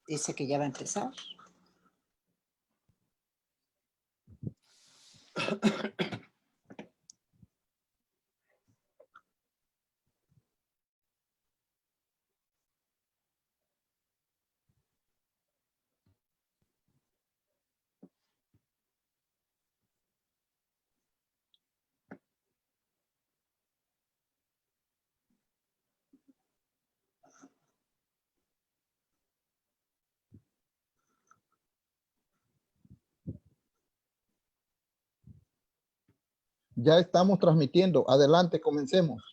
Dice que ya va a empezar. Ya estamos transmitiendo. Adelante, comencemos.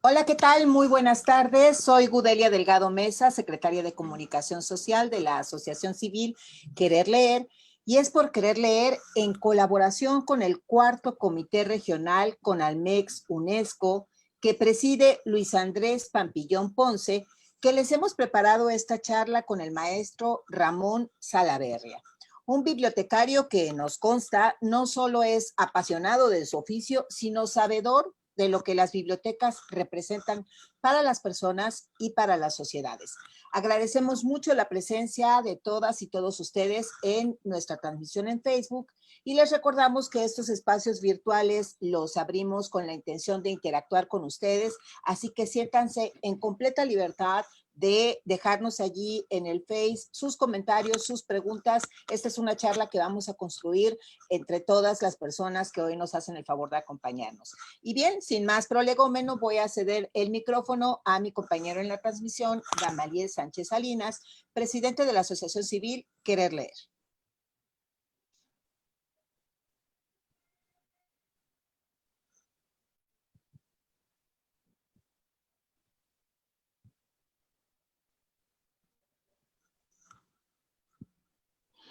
Hola, ¿qué tal? Muy buenas tardes. Soy Gudelia Delgado Mesa, secretaria de Comunicación Social de la Asociación Civil Querer Leer, y es por Querer Leer en colaboración con el cuarto Comité Regional CONALMEX UNESCO, que preside Luis Andrés Pampillón Ponce, que les hemos preparado esta charla con el maestro Ramón Salaverria, un bibliotecario que nos consta no solo es apasionado de su oficio, sino sabedor de lo que las bibliotecas representan para las personas y para las sociedades. Agradecemos mucho la presencia de todas y todos ustedes en nuestra transmisión en Facebook y les recordamos que estos espacios virtuales los abrimos con la intención de interactuar con ustedes, así que siéntanse en completa libertad de dejarnos allí en el Face sus comentarios, sus preguntas. Esta es una charla que vamos a construir entre todas las personas que hoy nos hacen el favor de acompañarnos. Y bien, sin más prolegómeno, voy a ceder el micrófono a mi compañero en la transmisión, Gamaliel Sánchez Salinas, presidente de la Asociación Civil Querer Leer.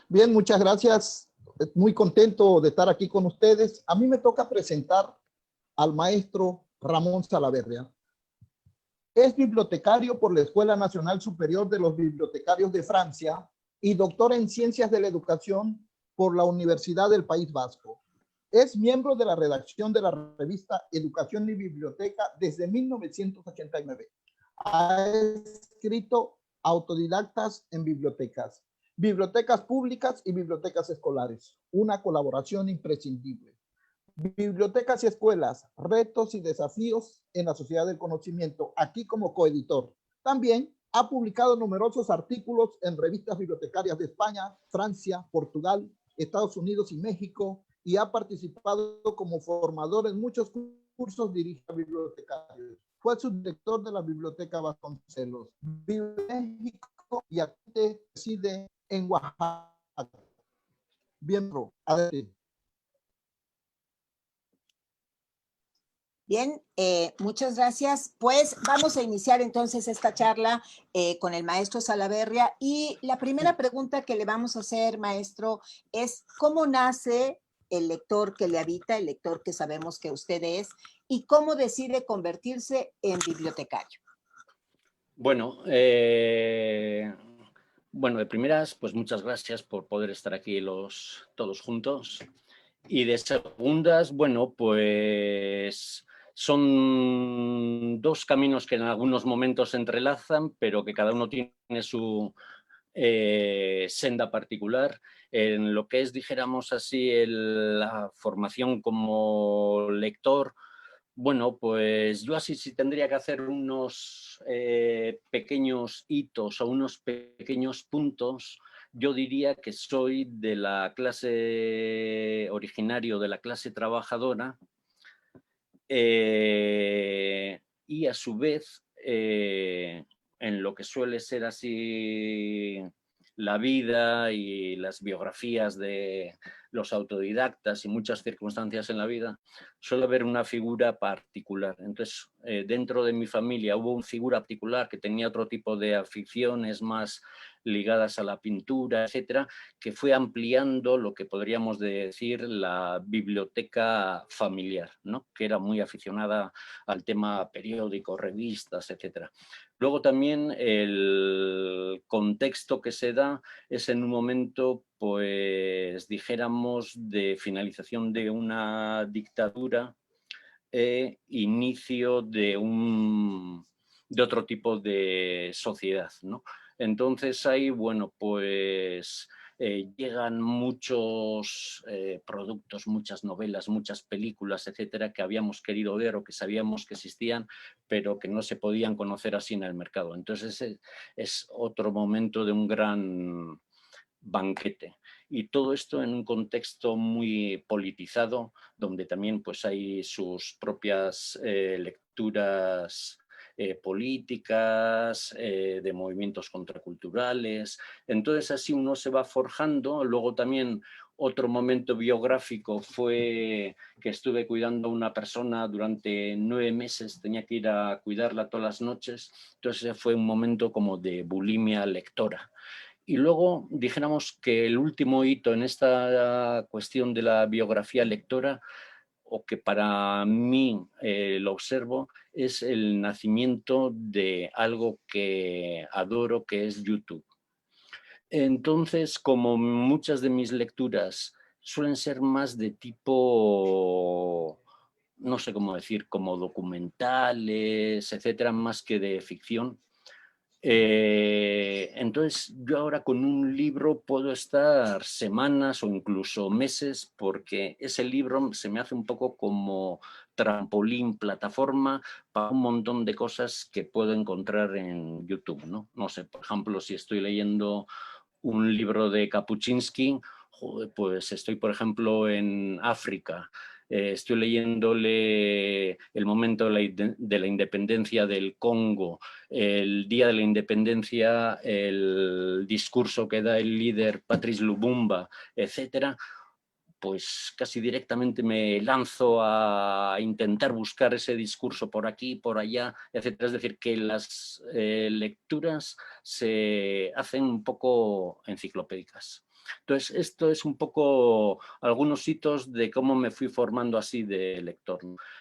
Bien, muchas gracias. Muy contento de estar aquí con ustedes. A mí me toca presentar al maestro Ramón Salaverria. Es bibliotecario por la Escuela Nacional Superior de los Bibliotecarios de Francia y doctor en Ciencias de la Educación por la Universidad del País Vasco. Es miembro de la redacción de la revista Educación y Biblioteca desde 1989. Ha escrito Autodidactas en Bibliotecas, Bibliotecas Públicas y Bibliotecas Escolares, una colaboración imprescindible. Bibliotecas y escuelas, retos y desafíos en la sociedad del conocimiento, aquí como coeditor. También ha publicado numerosos artículos en revistas bibliotecarias de España, Francia, Portugal, Estados Unidos y México, y ha participado como formador en muchos cursos dirigidos a bibliotecarios. Fue subdirector de la Biblioteca Vasconcelos. Vive en México y actualmente reside en Oaxaca. Bien, adelante. Bien, muchas gracias. Pues vamos a iniciar entonces esta charla con el maestro Salaverria. Y la primera pregunta que le vamos a hacer, maestro, es ¿cómo nace el lector que le habita, el lector que sabemos que usted es, y cómo decide convertirse en bibliotecario? Bueno, de primeras, pues muchas gracias por poder estar aquí todos juntos. Y de segundas, bueno, pues son dos caminos que en algunos momentos se entrelazan, pero que cada uno tiene su senda particular. En lo que es, dijéramos así, la formación como lector, bueno, pues yo así sí tendría que hacer unos pequeños hitos o unos pequeños puntos. Yo diría que soy de la clase originario, de la clase trabajadora, y a su vez, en lo que suele ser así la vida y las biografías de los autodidactas y muchas circunstancias en la vida, suele haber una figura particular. Entonces, dentro de mi familia hubo una figura particular que tenía otro tipo de aficiones más ligadas a la pintura, etcétera, que fue ampliando lo que podríamos decir la biblioteca familiar, ¿no? Que era muy aficionada al tema periódicos, revistas, etcétera. Luego también el contexto que se da es en un momento, pues dijéramos, de finalización de una dictadura inicio de otro tipo de sociedad, ¿no? Entonces ahí, bueno, pues llegan muchos productos, muchas novelas, muchas películas, etcétera, que habíamos querido ver o que sabíamos que existían, pero que no se podían conocer así en el mercado. Entonces es otro momento de un gran banquete. Y todo esto en un contexto muy politizado, donde también pues, hay sus propias lecturas políticas, de movimientos contraculturales. Entonces así uno se va forjando. Luego también otro momento biográfico fue que estuve cuidando a una persona durante 9 meses, tenía que ir a cuidarla todas las noches. Entonces fue un momento como de bulimia lectora. Y luego dijéramos que el último hito en esta cuestión de la biografía lectora, o que para mí lo observo, es el nacimiento de algo que adoro, que es YouTube. Entonces, como muchas de mis lecturas suelen ser más de tipo, no sé cómo decir, como documentales, etcétera, más que de ficción, entonces yo ahora con un libro puedo estar semanas o incluso meses, porque ese libro se me hace un poco como trampolín, plataforma para un montón de cosas que puedo encontrar en YouTube, ¿no? No sé, por ejemplo, si estoy leyendo un libro de Kapuscinski, pues estoy, por ejemplo, en África. Estoy leyéndole el momento de la independencia del Congo, el día de la independencia, el discurso que da el líder Patrice Lumumba, etcétera. Pues casi directamente me lanzo a intentar buscar ese discurso por aquí, por allá, etcétera. Es decir, que las lecturas se hacen un poco enciclopédicas. Entonces, esto es un poco algunos hitos de cómo me fui formando así de lector.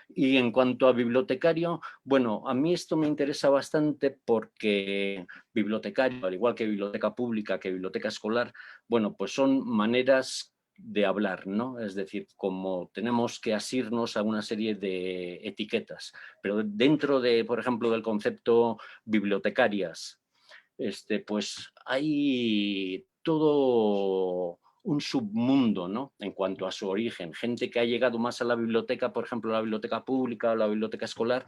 Y en cuanto a bibliotecario, bueno, a mí esto me interesa bastante porque bibliotecario, al igual que biblioteca pública, que biblioteca escolar, bueno, pues son maneras de hablar, ¿no? Es decir, como tenemos que asirnos a una serie de etiquetas, pero dentro de, por ejemplo, del concepto bibliotecarias, pues hay todo un submundo, ¿no? En cuanto a su origen. Gente que ha llegado más a la biblioteca, por ejemplo, la biblioteca pública o la biblioteca escolar,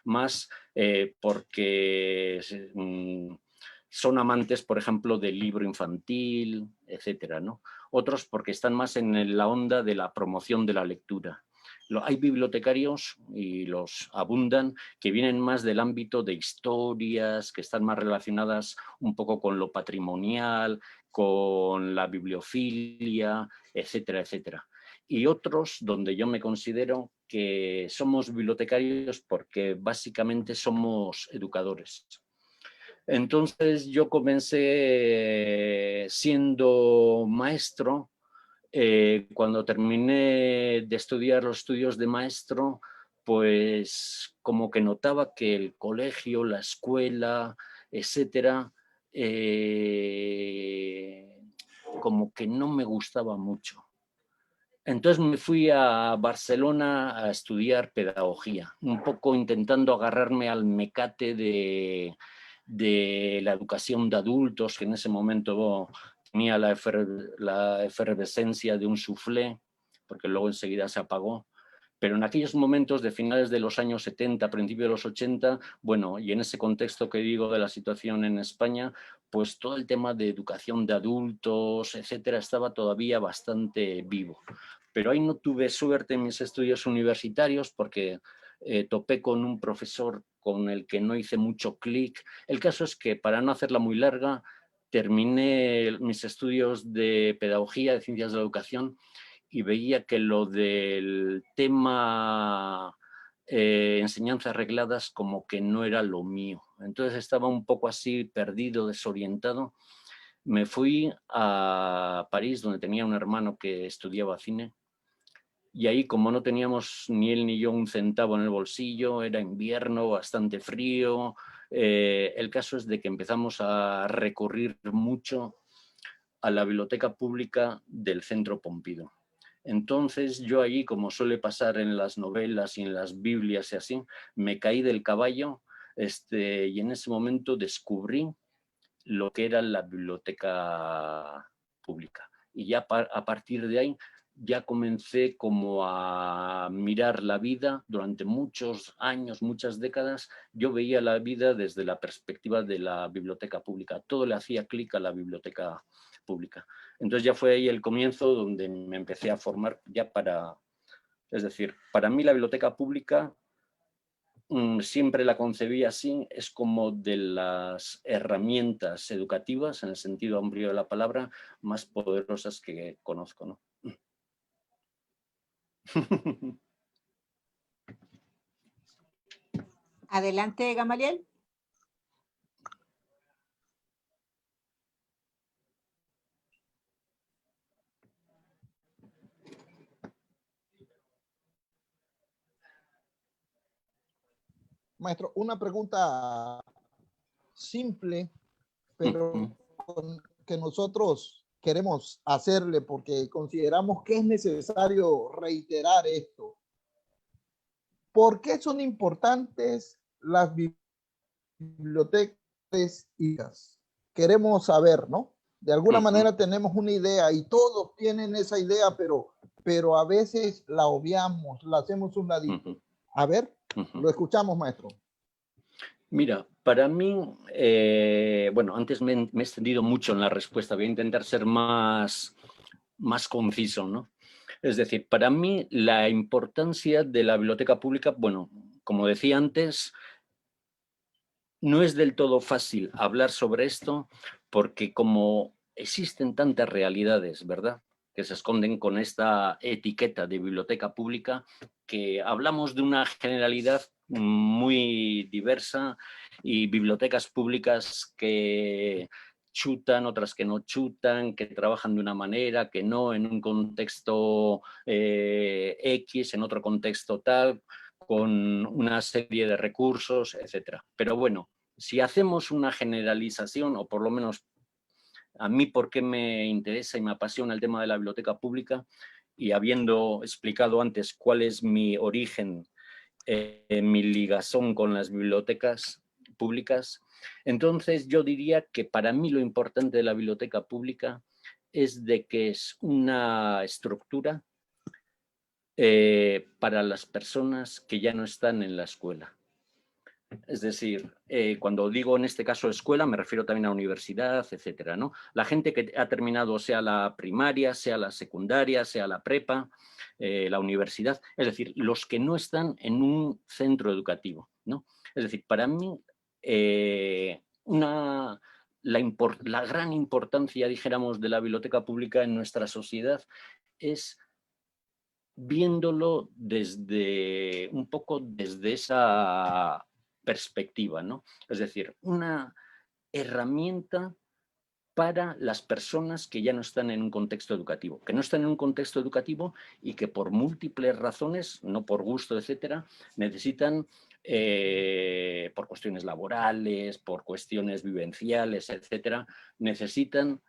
más porque son amantes, por ejemplo, del libro infantil, etcétera, ¿no? Otros porque están más en la onda de la promoción de la lectura. Hay bibliotecarios, y los abundan, que vienen más del ámbito de historias, que están más relacionadas un poco con lo patrimonial, con la bibliofilia, etcétera, etcétera. Y otros donde yo me considero que somos bibliotecarios porque básicamente somos educadores. Entonces yo comencé siendo maestro. Cuando terminé de estudiar los estudios de maestro, pues como que notaba que el colegio, la escuela, etcétera, como que no me gustaba mucho. Entonces me fui a Barcelona a estudiar pedagogía, un poco intentando agarrarme al mecate de la educación de adultos, que en ese momento tenía la efervescencia de un soufflé, porque luego enseguida se apagó. Pero en aquellos momentos de finales de los años 70, principios de los 80, bueno, y en ese contexto que digo de la situación en España, pues todo el tema de educación de adultos, etcétera, estaba todavía bastante vivo. Pero ahí no tuve suerte en mis estudios universitarios porque topé con un profesor con el que no hice mucho clic. El caso es que, para no hacerla muy larga, terminé mis estudios de pedagogía, de ciencias de la educación, y veía que lo del tema enseñanzas regladas como que no era lo mío. Entonces estaba un poco así perdido, desorientado. Me fui a París, donde tenía un hermano que estudiaba cine, y ahí, como no teníamos ni él ni yo un centavo en el bolsillo, era invierno, bastante frío, el caso es de que empezamos a recurrir mucho a la biblioteca pública del Centro Pompidou. Entonces yo allí, como suele pasar en las novelas y en las Biblias y así, me caí del caballo y en ese momento descubrí lo que era la biblioteca pública. Y ya a partir de ahí ya comencé como a mirar la vida durante muchos años, muchas décadas. Yo veía la vida desde la perspectiva de la biblioteca pública. Todo le hacía clic a la biblioteca pública. Entonces ya fue ahí el comienzo donde me empecé a formar ya es decir, para mí la biblioteca pública siempre la concebí así, es como de las herramientas educativas, en el sentido amplio de la palabra, más poderosas que conozco, ¿no? Adelante, Gamaliel. Maestro, una pregunta simple, pero que nosotros queremos hacerle porque consideramos que es necesario reiterar esto. ¿Por qué son importantes las bibliotecas hídricas? Queremos saber, ¿no? De alguna manera tenemos una idea y todos tienen esa idea, pero a veces la obviamos, la hacemos un ladito. A ver, lo escuchamos, maestro. Mira, para mí, bueno, antes me he extendido mucho en la respuesta, voy a intentar ser más conciso, ¿no? Es decir, para mí la importancia de la biblioteca pública, bueno, como decía antes, no es del todo fácil hablar sobre esto porque como existen tantas realidades, ¿verdad?, que se esconden con esta etiqueta de biblioteca pública, que hablamos de una generalidad muy diversa y bibliotecas públicas que chutan, otras que no chutan, que trabajan de una manera, que no, en un contexto X, en otro contexto tal, con una serie de recursos, etcétera. Pero bueno, si hacemos una generalización, o por lo menos a mí por qué me interesa y me apasiona el tema de la biblioteca pública, y habiendo explicado antes cuál es mi origen, mi ligazón con las bibliotecas públicas, entonces yo diría que para mí lo importante de la biblioteca pública es de que es una estructura para las personas que ya no están en la escuela. Es decir, cuando digo en este caso escuela, me refiero también a universidad, etcétera, ¿no? La gente que ha terminado sea la primaria, sea la secundaria, sea la prepa, la universidad, es decir, los que no están en un centro educativo, ¿no? Es decir, para mí, la gran importancia, dijéramos, de la biblioteca pública en nuestra sociedad es viéndolo desde un poco desde esa perspectiva, ¿no? Es decir, una herramienta para las personas que ya no están en un contexto educativo, que no están en un contexto educativo y que por múltiples razones, no por gusto, etcétera, necesitan, por cuestiones laborales, por cuestiones vivenciales, etcétera, necesitan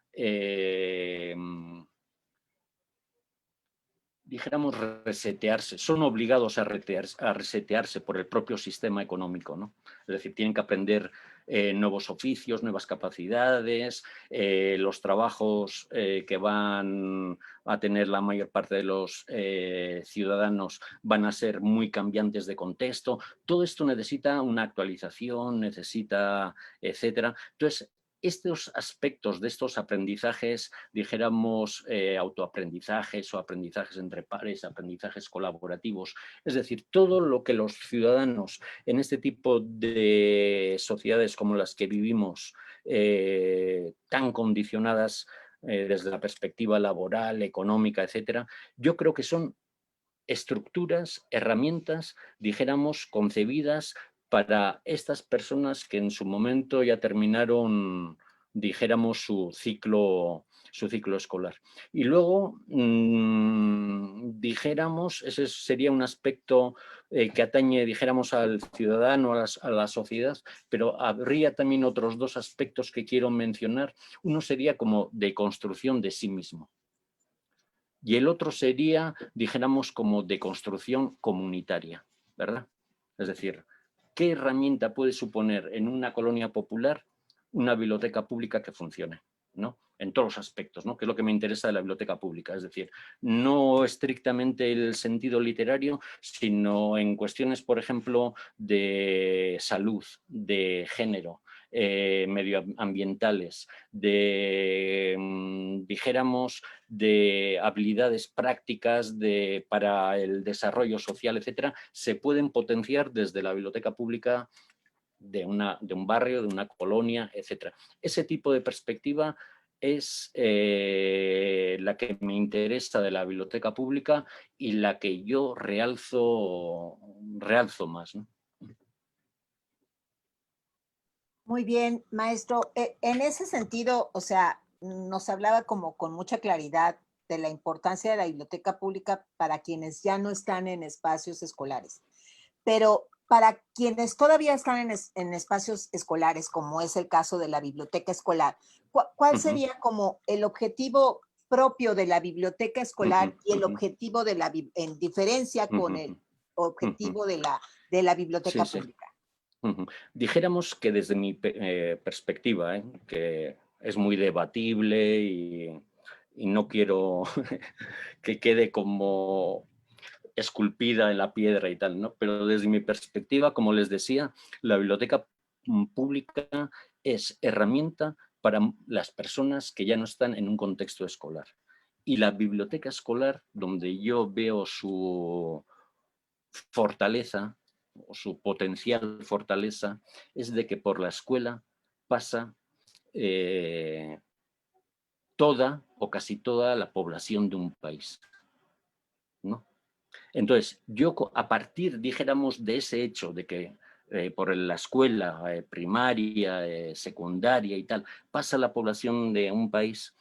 dijéramos, resetearse, son obligados a resetearse por el propio sistema económico, ¿no? Es decir, tienen que aprender nuevos oficios, nuevas capacidades, los trabajos que van a tener la mayor parte de los ciudadanos van a ser muy cambiantes de contexto. Todo esto necesita una actualización, necesita, etcétera. Entonces, estos aspectos de estos aprendizajes, dijéramos autoaprendizajes o aprendizajes entre pares, aprendizajes colaborativos, es decir, todo lo que los ciudadanos en este tipo de sociedades como las que vivimos, tan condicionadas desde la perspectiva laboral, económica, etcétera, yo creo que son estructuras, herramientas, dijéramos, concebidas para estas personas que en su momento ya terminaron, dijéramos, su ciclo escolar. Y luego, dijéramos, ese sería un aspecto que atañe, dijéramos, al ciudadano, a la sociedad, pero habría también otros dos aspectos que quiero mencionar. Uno sería como de construcción de sí mismo. y el otro sería, dijéramos, como de construcción comunitaria, ¿verdad? Es decir, ¿qué herramienta puede suponer en una colonia popular una biblioteca pública que funcione, ¿no? En todos los aspectos, ¿no? Que es lo que me interesa de la biblioteca pública, es decir, no estrictamente el sentido literario, sino en cuestiones, por ejemplo, de salud, de género, medioambientales, de, dijéramos, de habilidades prácticas para el desarrollo social, etcétera, se pueden potenciar desde la biblioteca pública de un barrio, de una colonia, etcétera. Ese tipo de perspectiva es la que me interesa de la biblioteca pública y la que yo realzo más, ¿no? Muy bien, maestro. En ese sentido, o sea, nos hablaba como con mucha claridad de la importancia de la biblioteca pública para quienes ya no están en espacios escolares. Pero para quienes todavía están en espacios escolares, como es el caso de la biblioteca escolar, ¿cuál sería como el objetivo propio de la biblioteca escolar y el objetivo de en diferencia con el objetivo de la biblioteca Sí, sí. pública? Dijéramos que desde mi perspectiva, que es muy debatible y no quiero que quede como esculpida en la piedra y tal, ¿no? Pero desde mi perspectiva, como les decía, la biblioteca pública es herramienta para las personas que ya no están en un contexto escolar. Y la biblioteca escolar, donde yo veo su fortaleza o su potencial fortaleza, es de que por la escuela pasa toda o casi toda la población de un país, ¿no? Entonces, yo a partir, dijéramos, de ese hecho de que por la escuela primaria, secundaria y tal, pasa la población de un país,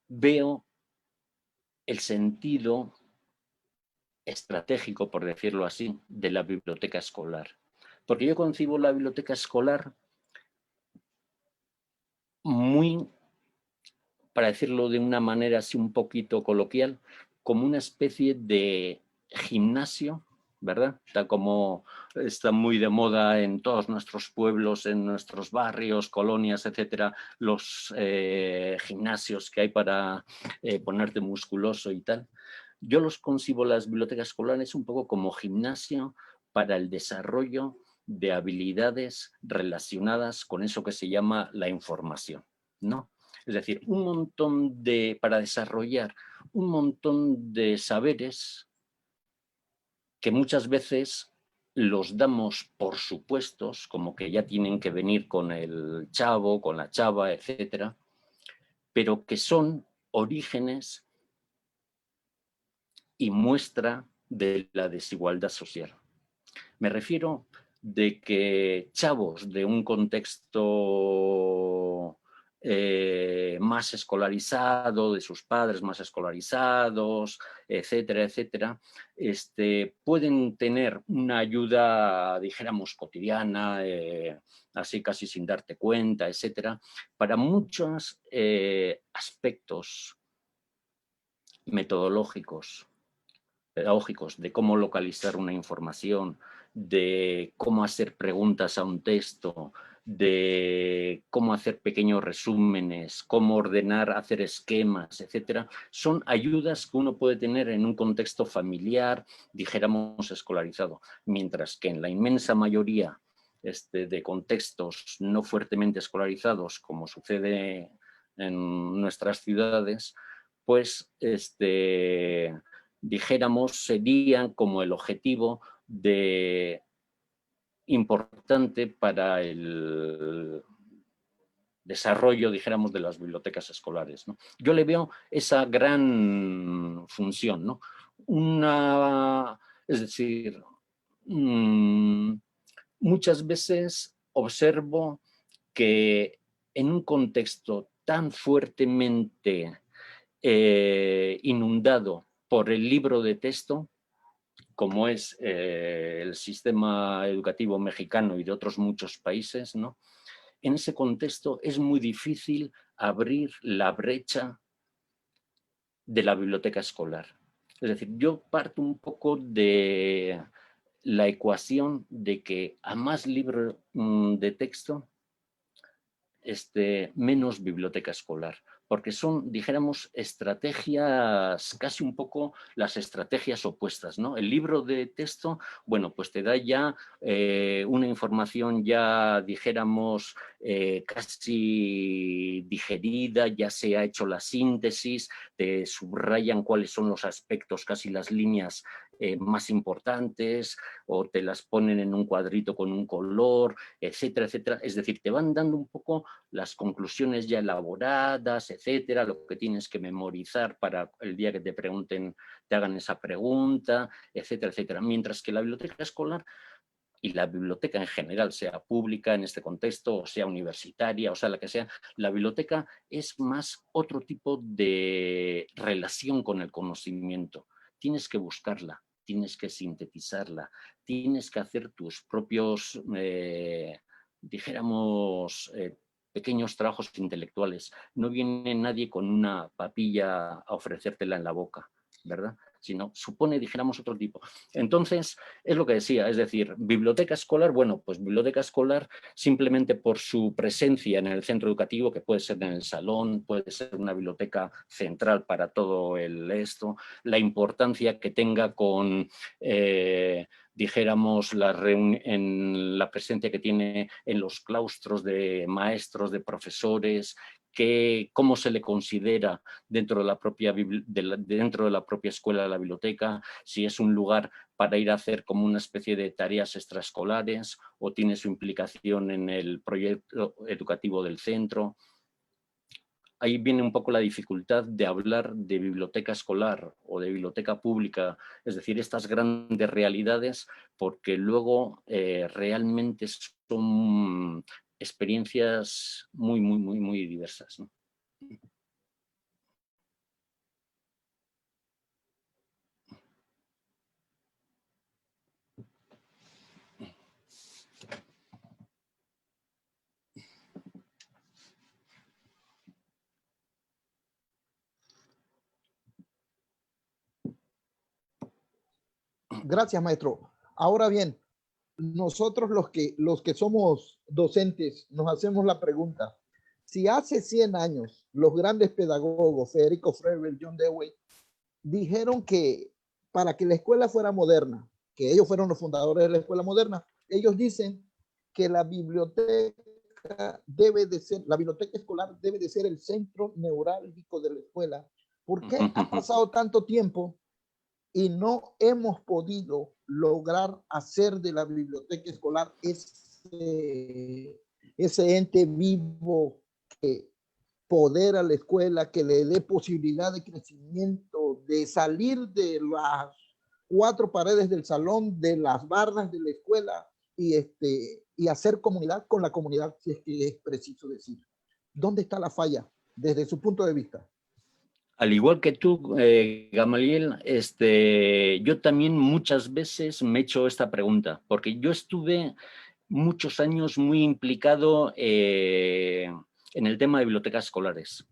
veo el sentido estratégico, por decirlo así, de la biblioteca escolar. Porque yo concibo la biblioteca escolar muy, para decirlo de una manera así un poquito coloquial, como una especie de gimnasio, ¿verdad? Tal como está muy de moda en todos nuestros pueblos, en nuestros barrios, colonias, etcétera, los gimnasios que hay para ponerte musculoso y tal. Yo los concibo las bibliotecas escolares un poco como gimnasio para el desarrollo de habilidades relacionadas con eso que se llama la información, ¿no? Es decir, para desarrollar un montón de saberes que muchas veces los damos por supuestos, como que ya tienen que venir con el chavo, con la chava, etcétera, pero que son orígenes y muestra de la desigualdad social. Me refiero de que chavos de un contexto más escolarizado, de sus padres más escolarizados, etcétera, etcétera, pueden tener una ayuda, dijéramos, cotidiana, así casi sin darte cuenta, etcétera, para muchos aspectos metodológicos, pedagógicos, de cómo localizar una información, de cómo hacer preguntas a un texto, de cómo hacer pequeños resúmenes, cómo ordenar, hacer esquemas, etcétera, son ayudas que uno puede tener en un contexto familiar, dijéramos, escolarizado, mientras que en la inmensa mayoría de contextos no fuertemente escolarizados, como sucede en nuestras ciudades, pues dijéramos, serían como el objetivo importante para el desarrollo, dijéramos, de las bibliotecas escolares, ¿no? Yo le veo esa gran función, ¿no? Es decir, muchas veces observo que en un contexto tan fuertemente inundado por el libro de texto, como es el sistema educativo mexicano y de otros muchos países, ¿no? En ese contexto es muy difícil abrir la brecha de la biblioteca escolar. Es decir, yo parto un poco de la ecuación de que a más libros de texto, menos biblioteca escolar, porque son, dijéramos, estrategias, casi un poco las estrategias opuestas, ¿no? El libro de texto, bueno, pues te da ya una información ya, dijéramos, casi digerida, ya se ha hecho la síntesis, te subrayan cuáles son los aspectos, casi las líneas más importantes, o te las ponen en un cuadrito con un color, etcétera, etcétera. Es decir, te van dando un poco las conclusiones ya elaboradas, etcétera, lo que tienes que memorizar para el día que te pregunten, te hagan esa pregunta, etcétera, etcétera. Mientras que la biblioteca escolar y la biblioteca en general, sea pública en este contexto, o sea universitaria, o sea la que sea, la biblioteca es más otro tipo de relación con el conocimiento. Tienes que buscarla, tienes que sintetizarla, tienes que hacer tus propios, dijéramos, pequeños trabajos intelectuales. No viene nadie con una papilla a ofrecértela en la boca, ¿verdad? Sino supone, dijéramos, otro tipo. Entonces, es lo que decía, es decir, biblioteca escolar, bueno, pues biblioteca escolar simplemente por su presencia en el centro educativo, que puede ser en el salón, puede ser una biblioteca central para todo esto, la importancia que tenga con, dijéramos, en la presencia que tiene en los claustros de maestros, de profesores, cómo se le considera dentro de la propia escuela de la biblioteca, si es un lugar para ir a hacer como una especie de tareas extraescolares o tiene su implicación en el proyecto educativo del centro. Ahí viene un poco la dificultad de hablar de biblioteca escolar o de biblioteca pública, es decir, estas grandes realidades, porque luego realmente son experiencias muy, muy, muy, muy diversas, ¿no? Gracias, maestro. Ahora bien, nosotros los que somos docentes nos hacemos la pregunta, si hace 100 años los grandes pedagogos, Federico Froebel, John Dewey, dijeron que para que la escuela fuera moderna, que ellos fueron los fundadores de la escuela moderna, ellos dicen que la biblioteca la biblioteca escolar debe de ser el centro neurálgico de la escuela. ¿Por qué ha pasado tanto tiempo y no hemos podido lograr hacer de la biblioteca escolar ese ente vivo que poder a la escuela, que le dé posibilidad de crecimiento, de salir de las 4 paredes del salón, de las barras de la escuela y hacer comunidad con la comunidad, si es que es preciso decir? ¿Dónde está la falla desde su punto de vista? Al igual que tú, Gamaliel, yo también muchas veces me he hecho esta pregunta, porque yo estuve muchos años muy implicado en el tema de bibliotecas escolares.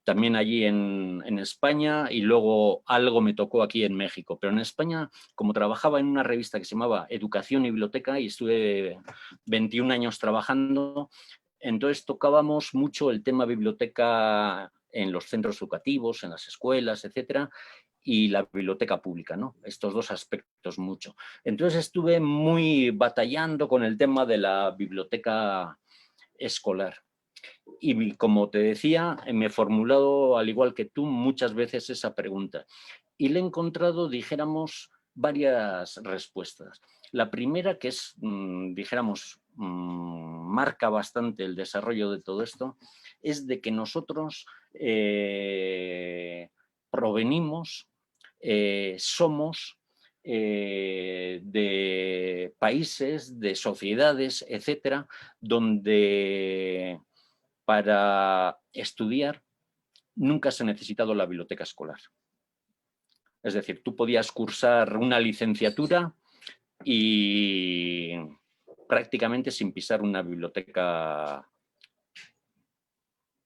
También allí en España y luego algo me tocó aquí en México. Pero en España, como trabajaba en una revista que se llamaba Educación y Biblioteca y estuve 21 años trabajando, entonces tocábamos mucho el tema biblioteca en los centros educativos, en las escuelas, etcétera, y la biblioteca pública, ¿no? Estos dos aspectos mucho. Entonces estuve muy batallando con el tema de la biblioteca escolar. Y como te decía, me he formulado, al igual que tú, muchas veces esa pregunta. Y le he encontrado, dijéramos, varias respuestas. La primera, que es, dijéramos, marca bastante el desarrollo de todo esto, es de que nosotros provenimos, somos de países, de sociedades, etcétera, donde para estudiar nunca se ha necesitado la biblioteca escolar. Es decir, tú podías cursar una licenciatura y prácticamente sin pisar una biblioteca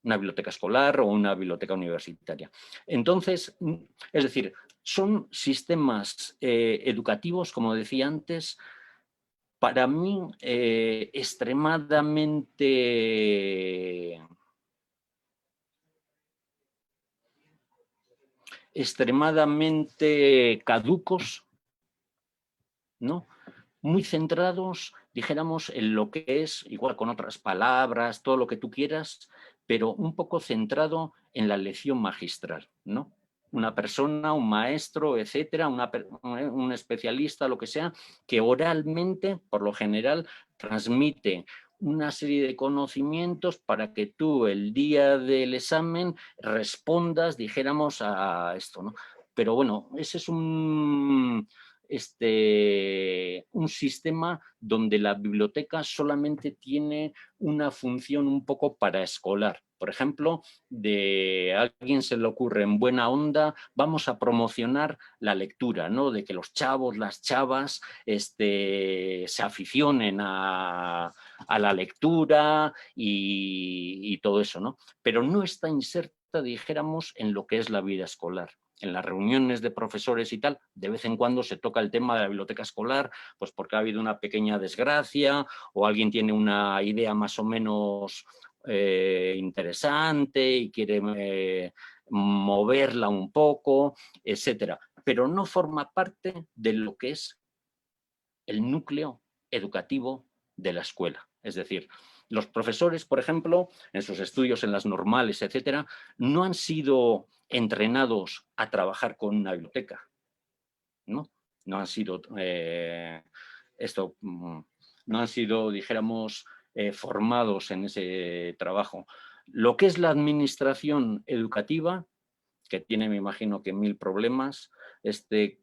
una biblioteca escolar o una biblioteca universitaria. Entonces, es decir, son sistemas educativos, como decía antes, para mí extremadamente caducos, ¿no? Muy centrados, dijéramos, en lo que es, igual con otras palabras, todo lo que tú quieras, pero un poco centrado en la lección magistral, ¿no? Una persona, un maestro, etcétera, un especialista, lo que sea, que oralmente, por lo general, transmite una serie de conocimientos para que tú el día del examen respondas, dijéramos, a esto, ¿no? Pero bueno, ese es un sistema donde la biblioteca solamente tiene una función un poco paraescolar. Por ejemplo, a alguien se le ocurre en buena onda, vamos a promocionar la lectura, ¿no? De que los chavos, las chavas, se aficionen a la lectura y todo eso, ¿no? Pero no está inserta, dijéramos, en lo que es la vida escolar. En las reuniones de profesores y tal, de vez en cuando se toca el tema de la biblioteca escolar, pues porque ha habido una pequeña desgracia o alguien tiene una idea más o menos interesante y quiere moverla un poco, etcétera. Pero no forma parte de lo que es el núcleo educativo de la escuela. Es decir, los profesores, por ejemplo, en sus estudios en las normales, etcétera, no han sido entrenados a trabajar con una biblioteca, ¿no? No han sido no han sido, dijéramos, formados en ese trabajo. Lo que es la administración educativa, que tiene, me imagino, que 1000 problemas,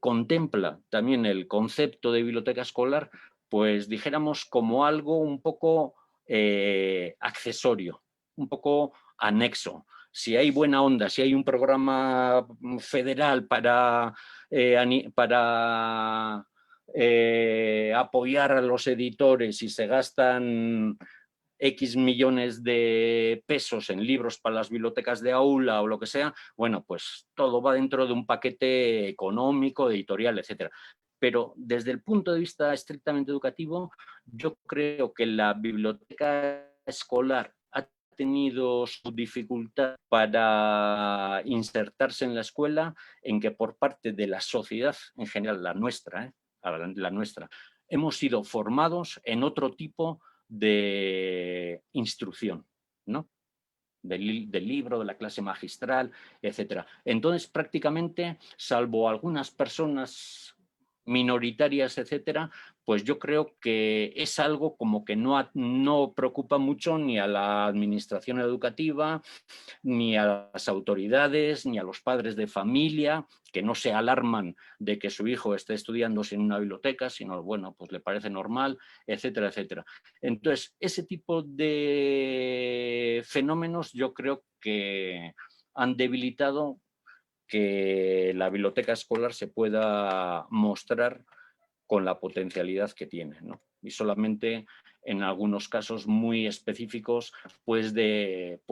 contempla también el concepto de biblioteca escolar, pues dijéramos como algo un poco accesorio, un poco anexo. Si hay buena onda, si hay un programa federal para apoyar a los editores y se gastan X millones de pesos en libros para las bibliotecas de aula o lo que sea, bueno, pues todo va dentro de un paquete económico, editorial, etcétera. Pero desde el punto de vista estrictamente educativo, yo creo que la biblioteca escolar ha tenido su dificultad para insertarse en la escuela, en que por parte de la sociedad en general, la nuestra, hemos sido formados en otro tipo de instrucción, ¿no? Del libro, de la clase magistral, etcétera. Entonces, prácticamente, salvo algunas personas minoritarias, etcétera, pues yo creo que es algo como que no preocupa mucho ni a la administración educativa, ni a las autoridades, ni a los padres de familia, que no se alarman de que su hijo esté estudiando sin una biblioteca, sino, bueno, pues le parece normal, etcétera, etcétera. Entonces, ese tipo de fenómenos yo creo que han debilitado que la biblioteca escolar se pueda mostrar con la potencialidad que tiene, ¿no? Y solamente en algunos casos muy específicos puedes ver,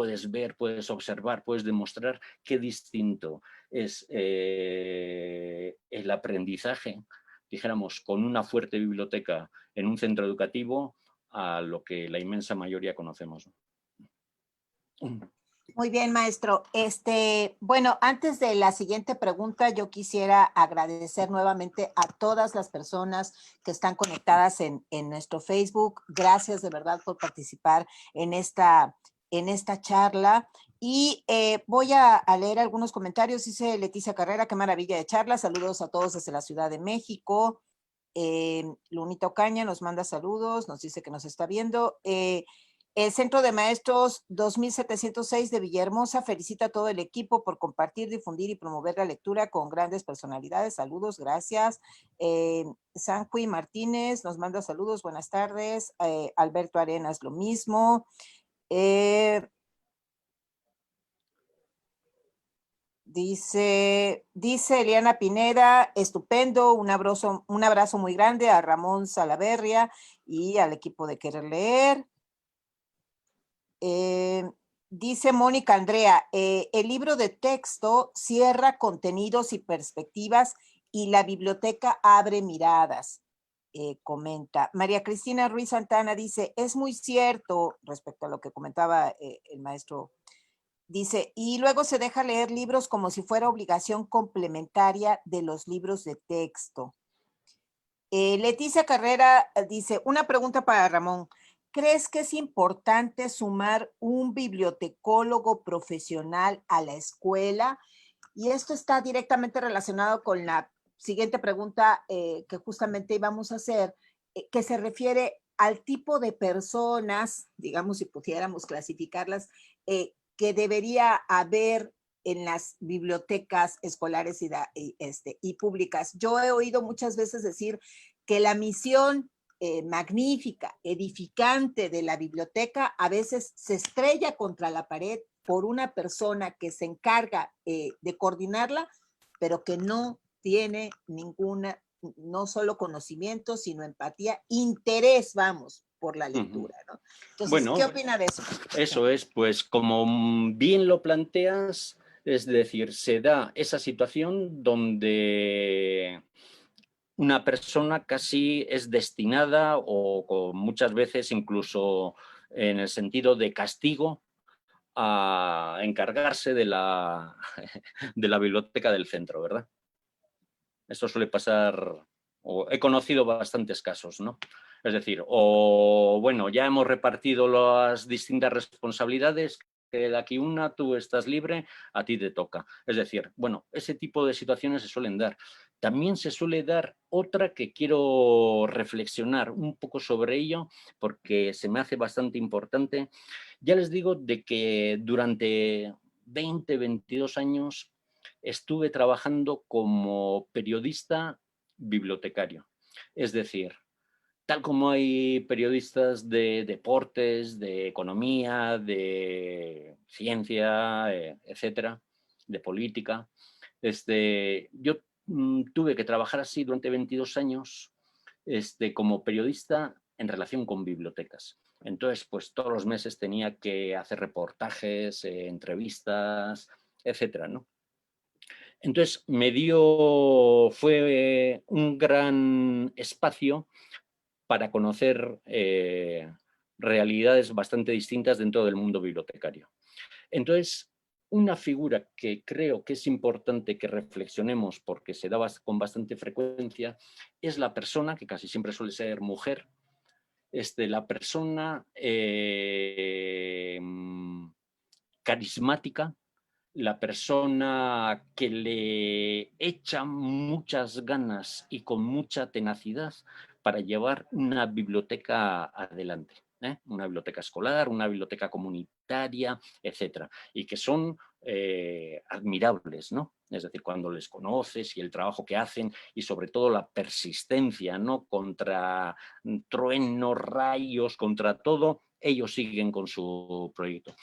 puedes observar, puedes demostrar qué distinto es el aprendizaje, dijéramos, con una fuerte biblioteca en un centro educativo a lo que la inmensa mayoría conocemos. Muy bien, maestro. Bueno, antes de la siguiente pregunta, yo quisiera agradecer nuevamente a todas las personas que están conectadas en nuestro Facebook. Gracias de verdad por participar en esta charla. Y voy a leer algunos comentarios. Dice Leticia Carrera, qué maravilla de charla. Saludos a todos desde la Ciudad de México. Lunita Ocaña nos manda saludos, nos dice que nos está viendo. El Centro de Maestros 2706 de Villahermosa felicita a todo el equipo por compartir, difundir y promover la lectura con grandes personalidades. Saludos, gracias. Sanjui Martínez nos manda saludos, buenas tardes. Alberto Arenas, lo mismo. Dice Eliana Pineda, estupendo, un abrazo muy grande a Ramón Salaverria y al equipo de Querer Leer. Dice Mónica Andrea, el libro de texto cierra contenidos y perspectivas y la biblioteca abre miradas, comenta. María Cristina Ruiz Santana dice, es muy cierto respecto a lo que comentaba el maestro. Dice, y luego se deja leer libros como si fuera obligación complementaria de los libros de texto. Leticia Carrera dice, una pregunta para Ramón. ¿Crees que es importante sumar un bibliotecólogo profesional a la escuela? Y esto está directamente relacionado con la siguiente pregunta que justamente íbamos a hacer, que se refiere al tipo de personas, digamos, si pudiéramos clasificarlas, que debería haber en las bibliotecas escolares y públicas. Yo he oído muchas veces decir que la misión magnífica, edificante de la biblioteca a veces se estrella contra la pared por una persona que se encarga de coordinarla, pero que no tiene ninguna, no solo conocimiento, sino empatía, interés, vamos, por la lectura, ¿no? Entonces, bueno, ¿qué opina de eso? Eso es, pues como bien lo planteas, es decir, se da esa situación donde una persona casi es destinada o muchas veces incluso en el sentido de castigo a encargarse de de la biblioteca del centro, ¿verdad? Esto suele pasar, o he conocido bastantes casos, ¿no? Es decir, o bueno, ya hemos repartido las distintas responsabilidades, que de aquí una, tú estás libre, a ti te toca. Es decir, bueno, ese tipo de situaciones se suelen dar. También se suele dar otra que quiero reflexionar un poco sobre ello, porque se me hace bastante importante. Ya les digo de que durante 20, 22 años estuve trabajando como periodista bibliotecario. Es decir, tal como hay periodistas de deportes, de economía, de ciencia, etcétera, de política, yo tuve que trabajar así durante 22 años como periodista en relación con bibliotecas. Entonces, pues todos los meses tenía que hacer reportajes, entrevistas, etcétera, ¿no? Entonces fue un gran espacio para conocer realidades bastante distintas dentro del mundo bibliotecario. Entonces, una figura que creo que es importante que reflexionemos porque se da con bastante frecuencia es la persona, que casi siempre suele ser mujer, la persona carismática, la persona que le echa muchas ganas y con mucha tenacidad para llevar una biblioteca adelante, ¿eh? Una biblioteca escolar, una biblioteca comunitaria, etcétera, y que son admirables, ¿no? Es decir, cuando les conoces y el trabajo que hacen y sobre todo la persistencia, ¿no? Contra truenos, rayos, contra todo, ellos siguen con su proyecto.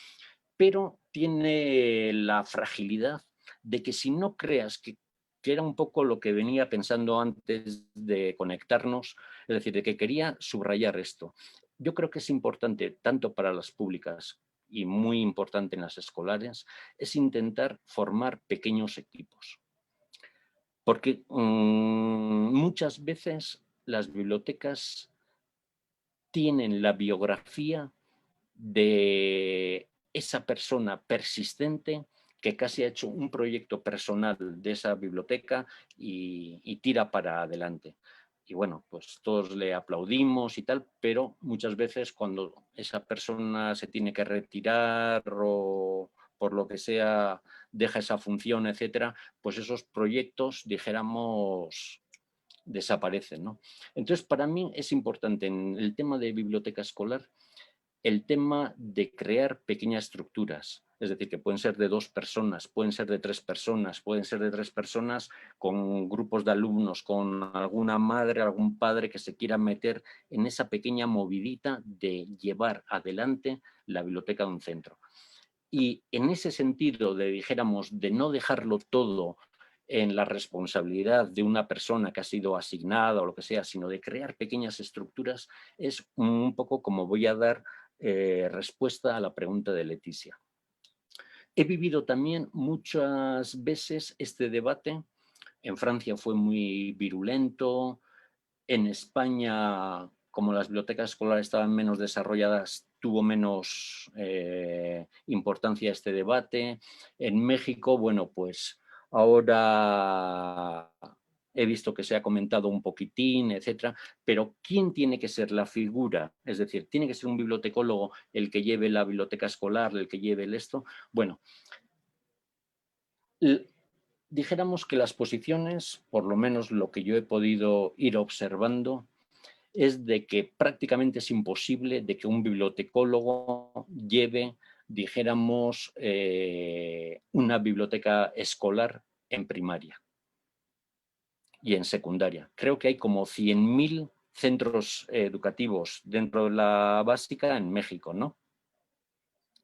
Pero tiene la fragilidad de que si no creas que era un poco lo que venía pensando antes de conectarnos, es decir, de que quería subrayar esto. Yo creo que es importante, tanto para las públicas y muy importante en las escolares, es intentar formar pequeños equipos. Porque muchas veces las bibliotecas tienen la biografía de esa persona persistente que casi ha hecho un proyecto personal de esa biblioteca y tira para adelante. Y bueno, pues todos le aplaudimos y tal, pero muchas veces cuando esa persona se tiene que retirar o por lo que sea deja esa función, etcétera, pues esos proyectos, dijéramos, desaparecen, ¿no? Entonces, para mí es importante en el tema de biblioteca escolar el tema de crear pequeñas estructuras, es decir, que pueden ser de 2 personas, pueden ser de 3 personas, pueden ser de 3 personas con grupos de alumnos, con alguna madre, algún padre que se quiera meter en esa pequeña movidita de llevar adelante la biblioteca de un centro. Y en ese sentido, dijéramos, de no dejarlo todo en la responsabilidad de una persona que ha sido asignada o lo que sea, sino de crear pequeñas estructuras, es un poco como voy a dar respuesta a la pregunta de Leticia. He vivido también muchas veces este debate. En Francia fue muy virulento. En España, como las bibliotecas escolares estaban menos desarrolladas, tuvo menos importancia este debate. En México, bueno, pues ahora he visto que se ha comentado un poquitín, etcétera, pero ¿quién tiene que ser la figura? Es decir, ¿tiene que ser un bibliotecólogo el que lleve la biblioteca escolar, el que lleve el esto? Bueno, dijéramos que las posiciones, por lo menos lo que yo he podido ir observando, es de que prácticamente es imposible de que un bibliotecólogo lleve, dijéramos, una biblioteca escolar en primaria y en secundaria. Creo que hay como 100.000 centros educativos dentro de la básica en México, ¿no?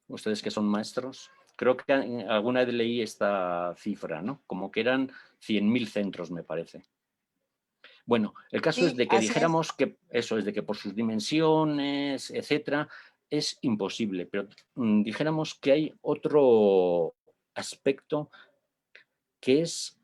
Ustedes que son maestros, creo que alguna vez leí esta cifra, ¿no? Como que eran 100.000 centros, me parece. Bueno, el caso es Sí, de que así es. dijéramos que eso es de que por sus dimensiones, etcétera, es imposible, pero dijéramos que hay otro aspecto que es,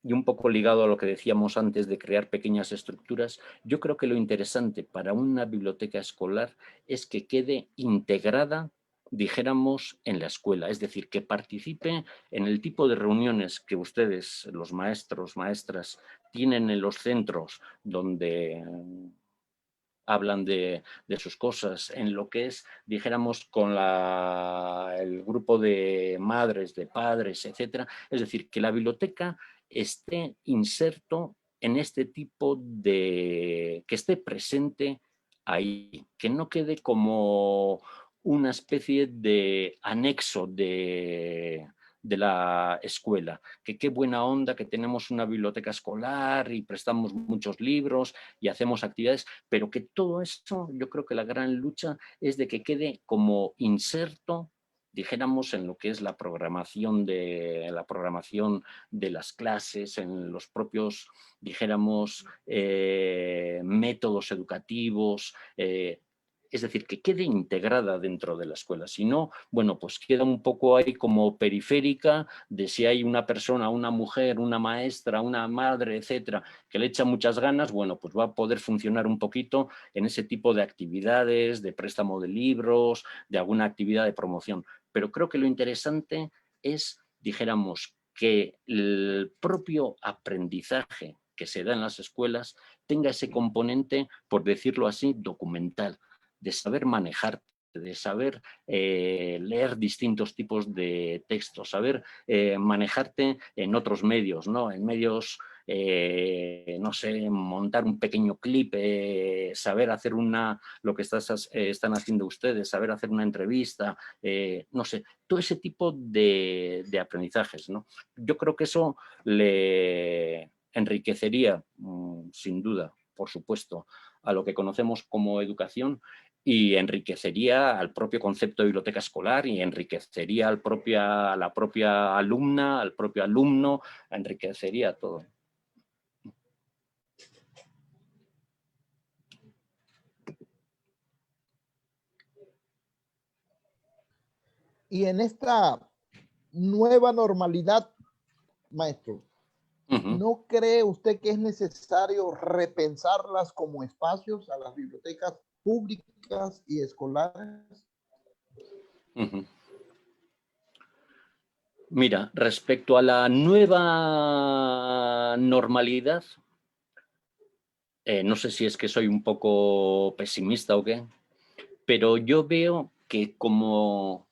y un poco ligado a lo que decíamos antes de crear pequeñas estructuras, yo creo que lo interesante para una biblioteca escolar es que quede integrada, dijéramos, en la escuela, es decir, que participe en el tipo de reuniones que ustedes, los maestros, maestras, tienen en los centros donde hablan de sus cosas, en lo que es, dijéramos, con el grupo de madres, de padres, etcétera. Es decir, que la biblioteca esté inserto en este tipo de, que esté presente ahí, que no quede como una especie de anexo de la escuela, que qué buena onda que tenemos una biblioteca escolar y prestamos muchos libros y hacemos actividades, pero que todo eso, yo creo que la gran lucha es de que quede como inserto, dijéramos, en lo que es la programación de las clases, en los propios, dijéramos, métodos educativos, es decir, que quede integrada dentro de la escuela. Si no, bueno, pues queda un poco ahí como periférica de si hay una persona, una mujer, una maestra, una madre, etcétera, que le echa muchas ganas, bueno, pues va a poder funcionar un poquito en ese tipo de actividades, de préstamo de libros, de alguna actividad de promoción. Pero creo que lo interesante es, dijéramos, que el propio aprendizaje que se da en las escuelas tenga ese componente, por decirlo así, documental, de saber manejarte, de saber leer distintos tipos de textos, saber manejarte en otros medios, ¿no? En medios, no sé, montar un pequeño clip, saber hacer lo que están haciendo ustedes, saber hacer una entrevista, no sé, todo ese tipo de aprendizajes, ¿no? Yo creo que eso le enriquecería, sin duda, por supuesto, a lo que conocemos como educación y enriquecería al propio concepto de biblioteca escolar y enriquecería a la propia alumna, al propio alumno, enriquecería todo. Y en esta nueva normalidad, maestro, ¿no cree usted que es necesario repensarlas como espacios a las bibliotecas públicas y escolares? Mira, respecto a la nueva normalidad, no sé si es que soy un poco pesimista o qué, pero yo veo que como,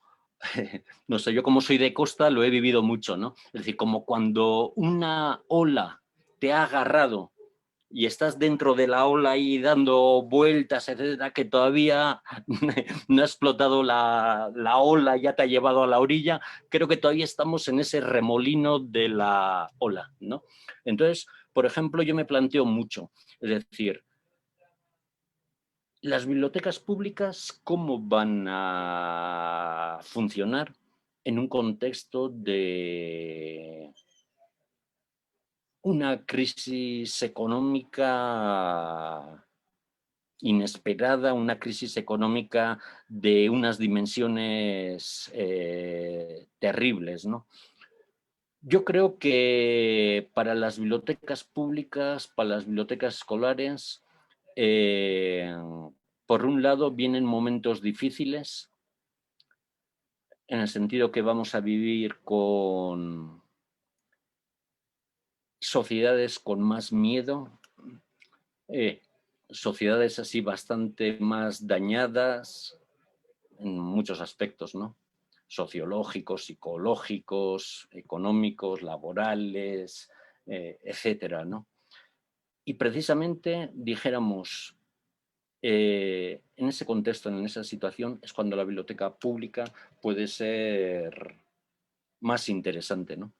no sé, yo como soy de costa lo he vivido mucho, ¿no? Es decir, como cuando una ola te ha agarrado y estás dentro de la ola ahí dando vueltas, etcétera, que todavía no ha explotado la ola, ya te ha llevado a la orilla, creo que todavía estamos en ese remolino de la ola, ¿no? Entonces, por ejemplo, yo me planteo mucho, es decir, las bibliotecas públicas, ¿cómo van a funcionar en un contexto de una crisis económica inesperada, una crisis económica de unas dimensiones terribles, ¿no? Yo creo que para las bibliotecas públicas, para las bibliotecas escolares, por un lado vienen momentos difíciles, en el sentido que vamos a vivir con sociedades con más miedo, sociedades así bastante más dañadas en muchos aspectos, ¿no? Sociológicos, psicológicos, económicos, laborales, etcétera, ¿no? Y precisamente dijéramos, en ese contexto, en esa situación, es cuando la biblioteca pública puede ser más interesante, ¿no?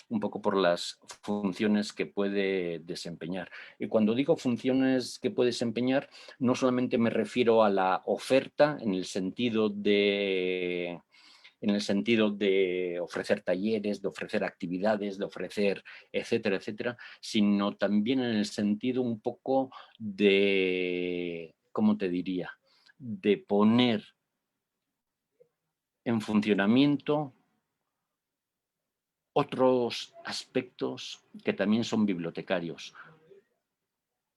Un poco por las funciones que puede desempeñar. Y cuando digo funciones que puede desempeñar, no solamente me refiero a la oferta en el sentido de ofrecer talleres, de ofrecer actividades, de ofrecer etcétera, etcétera, sino también en el sentido un poco de, ¿cómo te diría?, de poner en funcionamiento otros aspectos que también son bibliotecarios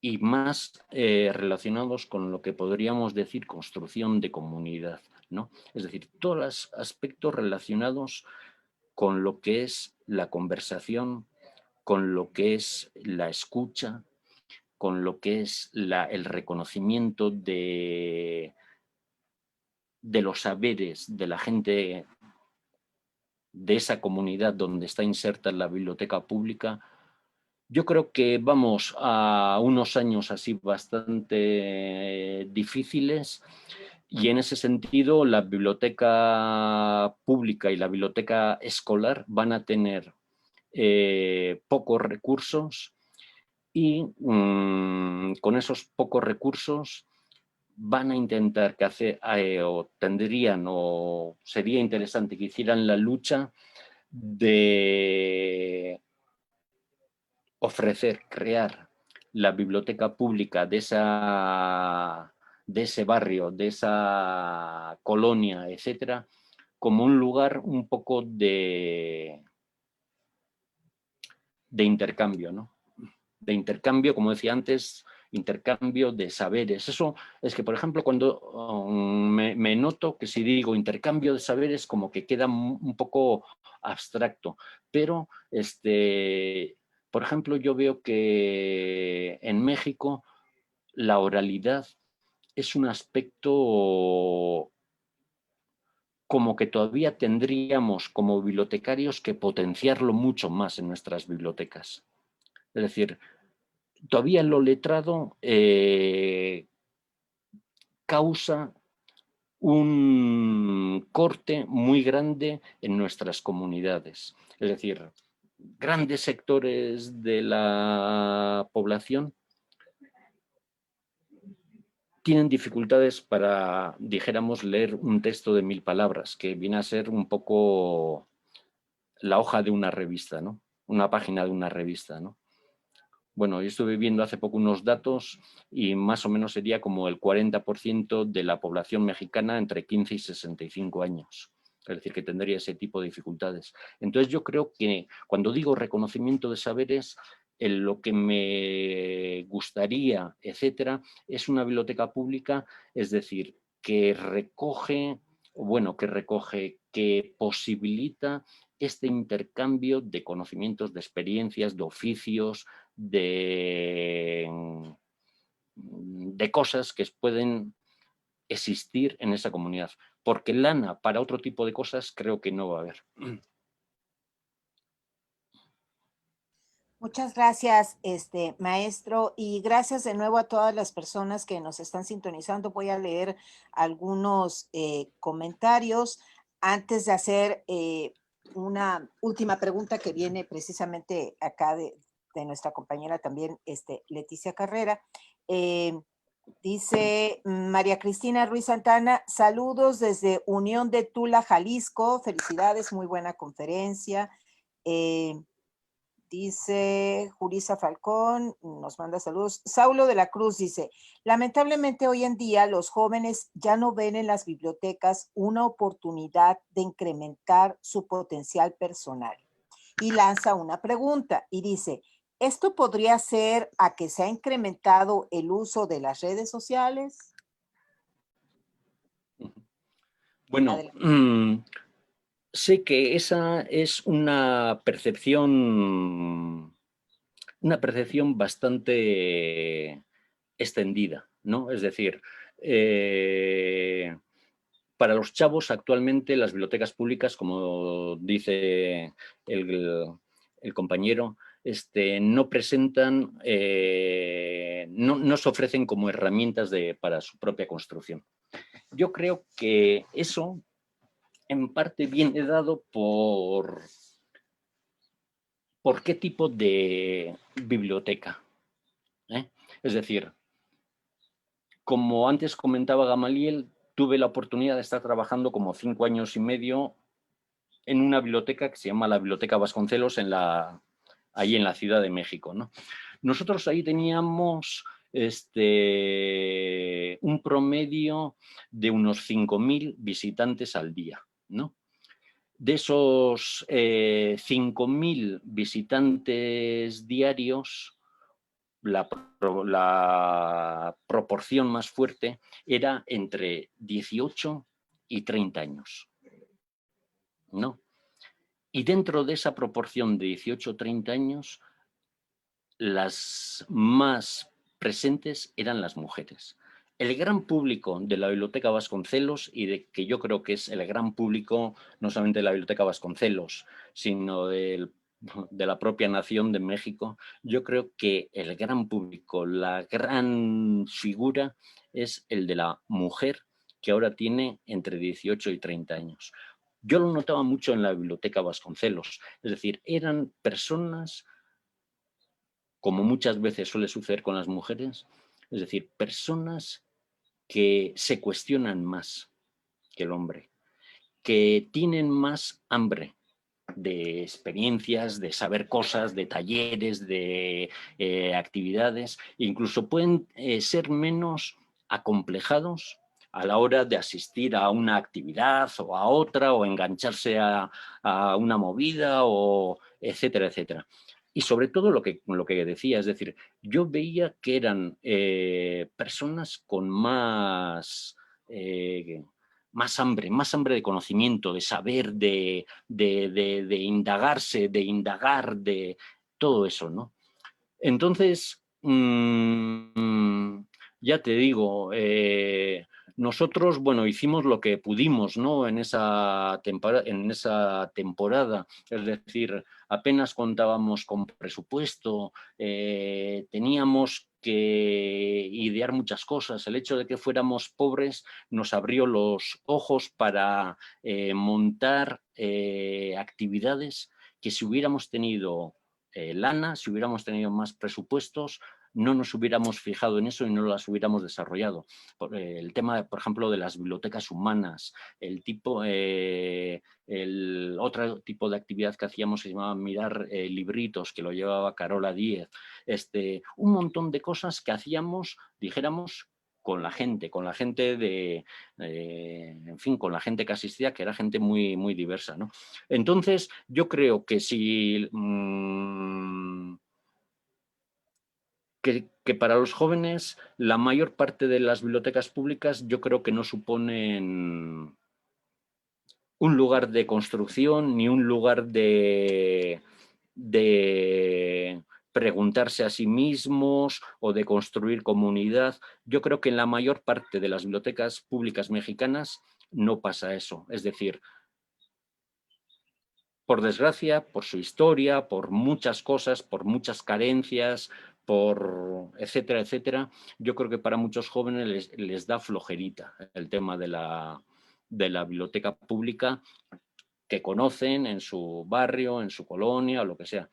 y más relacionados con lo que podríamos decir construcción de comunidad, ¿no? Es decir, todos los aspectos relacionados con lo que es la conversación, con lo que es la escucha, con lo que es el reconocimiento de los saberes de la gente de esa comunidad donde está inserta en la biblioteca pública. Yo creo que vamos a unos años así bastante difíciles y en ese sentido la biblioteca pública y la biblioteca escolar van a tener pocos recursos y con esos pocos recursos van a intentar que o tendrían o sería interesante que hicieran la lucha de ofrecer, crear la biblioteca pública de ese barrio, de esa colonia, etcétera, como un lugar un poco de intercambio, ¿no? De intercambio, como decía antes, intercambio de saberes. Eso es que, por ejemplo, cuando me noto que si digo intercambio de saberes, como que queda un poco abstracto, pero por ejemplo, yo veo que en México la oralidad es un aspecto como que todavía tendríamos como bibliotecarios que potenciarlo mucho más en nuestras bibliotecas. Es decir, todavía lo letrado causa un corte muy grande en nuestras comunidades. Es decir, grandes sectores de la población tienen dificultades para, dijéramos, leer un texto de 1000 palabras, que viene a ser un poco la hoja de una revista, ¿no? Una página de una revista, ¿no? Bueno, yo estuve viendo hace poco unos datos y más o menos sería como el 40% de la población mexicana entre 15 y 65 años. Es decir, que tendría ese tipo de dificultades. Entonces yo creo que cuando digo reconocimiento de saberes, en lo que me gustaría, etcétera, es una biblioteca pública, es decir, que que posibilita este intercambio de conocimientos, de experiencias, de oficios, de cosas que pueden existir en esa comunidad. Porque lana para otro tipo de cosas creo que no va a haber. Muchas gracias, maestro, y gracias de nuevo a todas las personas que nos están sintonizando. Voy a leer algunos comentarios antes de hacer una última pregunta que viene precisamente acá de nuestra compañera también, Leticia Carrera. Dice María Cristina Ruiz Santana, saludos desde Unión de Tula, Jalisco. Felicidades, muy buena conferencia. Dice Julisa Falcón, nos manda saludos. Saulo de la Cruz dice, lamentablemente hoy en día los jóvenes ya no ven en las bibliotecas una oportunidad de incrementar su potencial personal. Y lanza una pregunta y dice, ¿esto podría ser a que se ha incrementado el uso de las redes sociales? Bueno, sé que esa es una percepción bastante extendida, ¿no? Es decir, para los chavos actualmente las bibliotecas públicas, como dice el compañero, no presentan, no se ofrecen como herramientas para su propia construcción. Yo creo que eso en parte viene dado por qué tipo de biblioteca. Es decir, como antes comentaba Gamaliel, tuve la oportunidad de estar trabajando como 5 años y medio en una biblioteca que se llama la Biblioteca Vasconcelos ahí en la Ciudad de México, ¿no? Nosotros ahí teníamos un promedio de unos 5.000 visitantes al día, ¿no? De esos 5.000 visitantes diarios, la proporción más fuerte era entre 18 y 30 años, ¿no? Y dentro de esa proporción de 18 o 30 años, las más presentes eran las mujeres. El gran público de la Biblioteca Vasconcelos, que yo creo que es el gran público no solamente de la Biblioteca Vasconcelos, sino de la propia nación de México, yo creo que el gran público, la gran figura es el de la mujer que ahora tiene entre 18 y 30 años. Yo lo notaba mucho en la Biblioteca Vasconcelos, es decir, eran personas, como muchas veces suele suceder con las mujeres, es decir, personas que se cuestionan más que el hombre, que tienen más hambre de experiencias, de saber cosas, de talleres, de actividades, incluso pueden ser menos acomplejados a la hora de asistir a una actividad o a otra, o engancharse a una movida, o etcétera, etcétera. Y sobre todo lo que decía, es decir, yo veía que eran personas con más hambre de conocimiento, de saber, de indagarse, de indagar, de todo eso, ¿no? Entonces, ya te digo, nosotros, bueno, hicimos lo que pudimos, ¿no? En esa temporada, es decir, apenas contábamos con presupuesto, teníamos que idear muchas cosas. El hecho de que fuéramos pobres nos abrió los ojos para montar actividades que, si hubiéramos tenido lana, si hubiéramos tenido más presupuestos, no nos hubiéramos fijado en eso y no las hubiéramos desarrollado. El tema, por ejemplo, de las bibliotecas humanas, otro tipo de actividad que hacíamos se llamaba mirar libritos, que lo llevaba Carola Díez, un montón de cosas que hacíamos, dijéramos, con la gente en fin, con la gente que asistía, que era gente muy, muy diversa, ¿no? Entonces, yo creo que si que para los jóvenes la mayor parte de las bibliotecas públicas yo creo que no suponen un lugar de construcción ni un lugar de preguntarse a sí mismos o de construir comunidad. Yo creo que en la mayor parte de las bibliotecas públicas mexicanas no pasa eso. Es decir, por desgracia, por su historia, por muchas cosas, por muchas carencias, por etcétera, etcétera, yo creo que para muchos jóvenes les da flojerita el tema de la biblioteca pública que conocen en su barrio, en su colonia o lo que sea.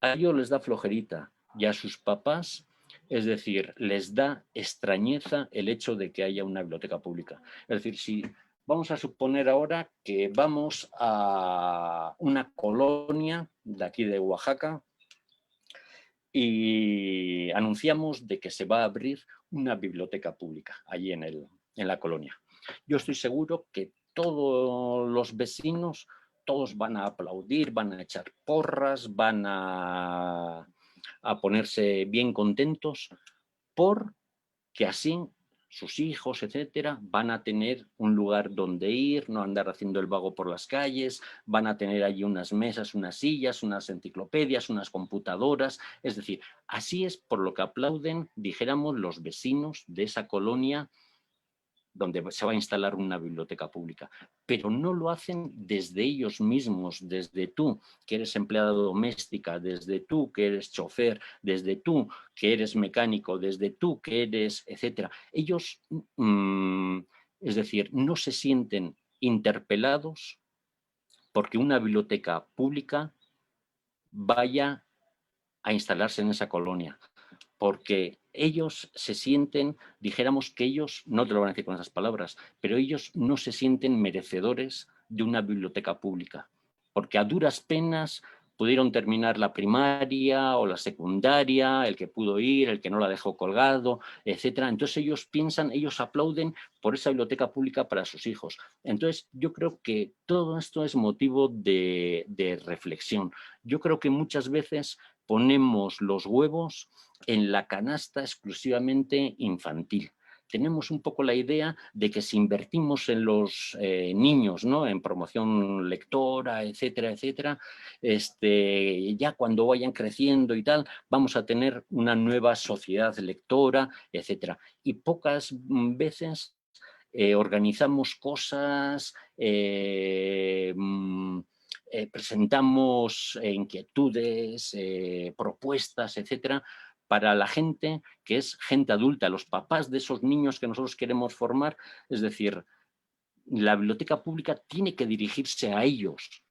A ellos les da flojerita y a sus papás, es decir, les da extrañeza el hecho de que haya una biblioteca pública. Es decir, si Vamos a suponer ahora que vamos a una colonia de aquí de Oaxaca y anunciamos de que se va a abrir una biblioteca pública allí en la colonia. Yo estoy seguro que todos los vecinos, todos van a aplaudir, van a echar porras, van a ponerse bien contentos porque así sus hijos, etcétera, van a tener un lugar donde ir, no andar haciendo el vago por las calles, van a tener allí unas mesas, unas sillas, unas enciclopedias, unas computadoras. Es decir, así es por lo que aplauden, dijéramos, los vecinos de esa colonia donde se va a instalar una biblioteca pública, pero no lo hacen desde ellos mismos, desde tú que eres empleada doméstica, desde tú que eres chofer, desde tú que eres mecánico, desde tú que eres, etcétera. Ellos, es decir, no se sienten interpelados porque una biblioteca pública vaya a instalarse en esa colonia, porque ellos se sienten, dijéramos que ellos, no te lo van a decir con esas palabras, pero ellos no se sienten merecedores de una biblioteca pública, porque a duras penas pudieron terminar la primaria o la secundaria, el que pudo ir, el que no la dejó colgado, etcétera. Entonces ellos piensan, ellos aplauden por esa biblioteca pública para sus hijos. Entonces yo creo que todo esto es motivo de reflexión. Yo creo que muchas veces ponemos los huevos en la canasta exclusivamente infantil. Tenemos un poco la idea de que si invertimos en los niños, ¿no? En promoción lectora, etcétera, etcétera, ya cuando vayan creciendo y tal, vamos a tener una nueva sociedad lectora, etcétera. Y pocas veces organizamos cosas, presentamos inquietudes, propuestas, etcétera, para la gente que es gente adulta, los papás de esos niños que nosotros queremos formar. Es decir, la biblioteca pública tiene que dirigirse a ellos.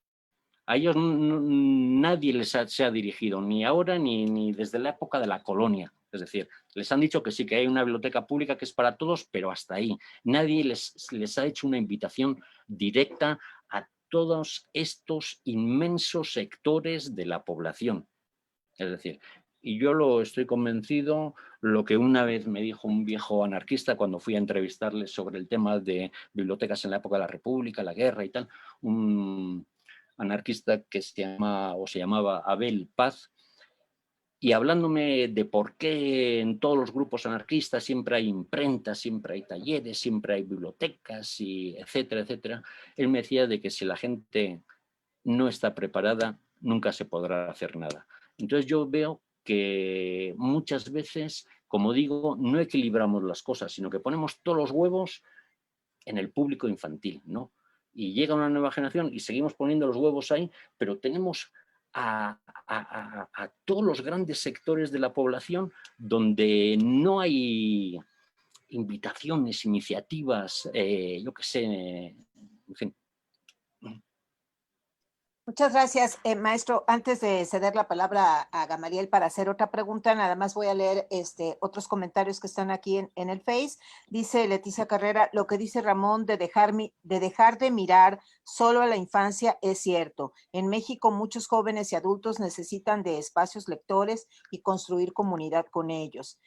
A ellos nadie se ha dirigido, ni ahora ni desde la época de la colonia. Es decir, les han dicho que sí, que hay una biblioteca pública que es para todos, pero hasta ahí. Nadie les ha hecho una invitación directa a todos estos inmensos sectores de la población. Es decir, y yo lo estoy convencido, lo que una vez me dijo un viejo anarquista cuando fui a entrevistarle sobre el tema de bibliotecas en la época de la República, la guerra y tal, un anarquista que se llamaba Abel Paz, y hablándome de por qué en todos los grupos anarquistas siempre hay imprentas, siempre hay talleres, siempre hay bibliotecas, y etcétera, etcétera, él me decía de que si la gente no está preparada, nunca se podrá hacer nada. Entonces yo veo que muchas veces, como digo, no equilibramos las cosas, sino que ponemos todos los huevos en el público infantil, ¿no? Y llega una nueva generación y seguimos poniendo los huevos ahí, pero tenemos a todos los grandes sectores de la población donde no hay invitaciones, iniciativas, yo qué sé, en fin. Muchas gracias, maestro. Antes de ceder la palabra a Gamaliel para hacer otra pregunta, nada más voy a leer otros comentarios que están aquí en el Face. Dice Leticia Carrera, lo que dice Ramón de dejar de mirar solo a la infancia es cierto. En México muchos jóvenes y adultos necesitan de espacios lectores y construir comunidad con ellos.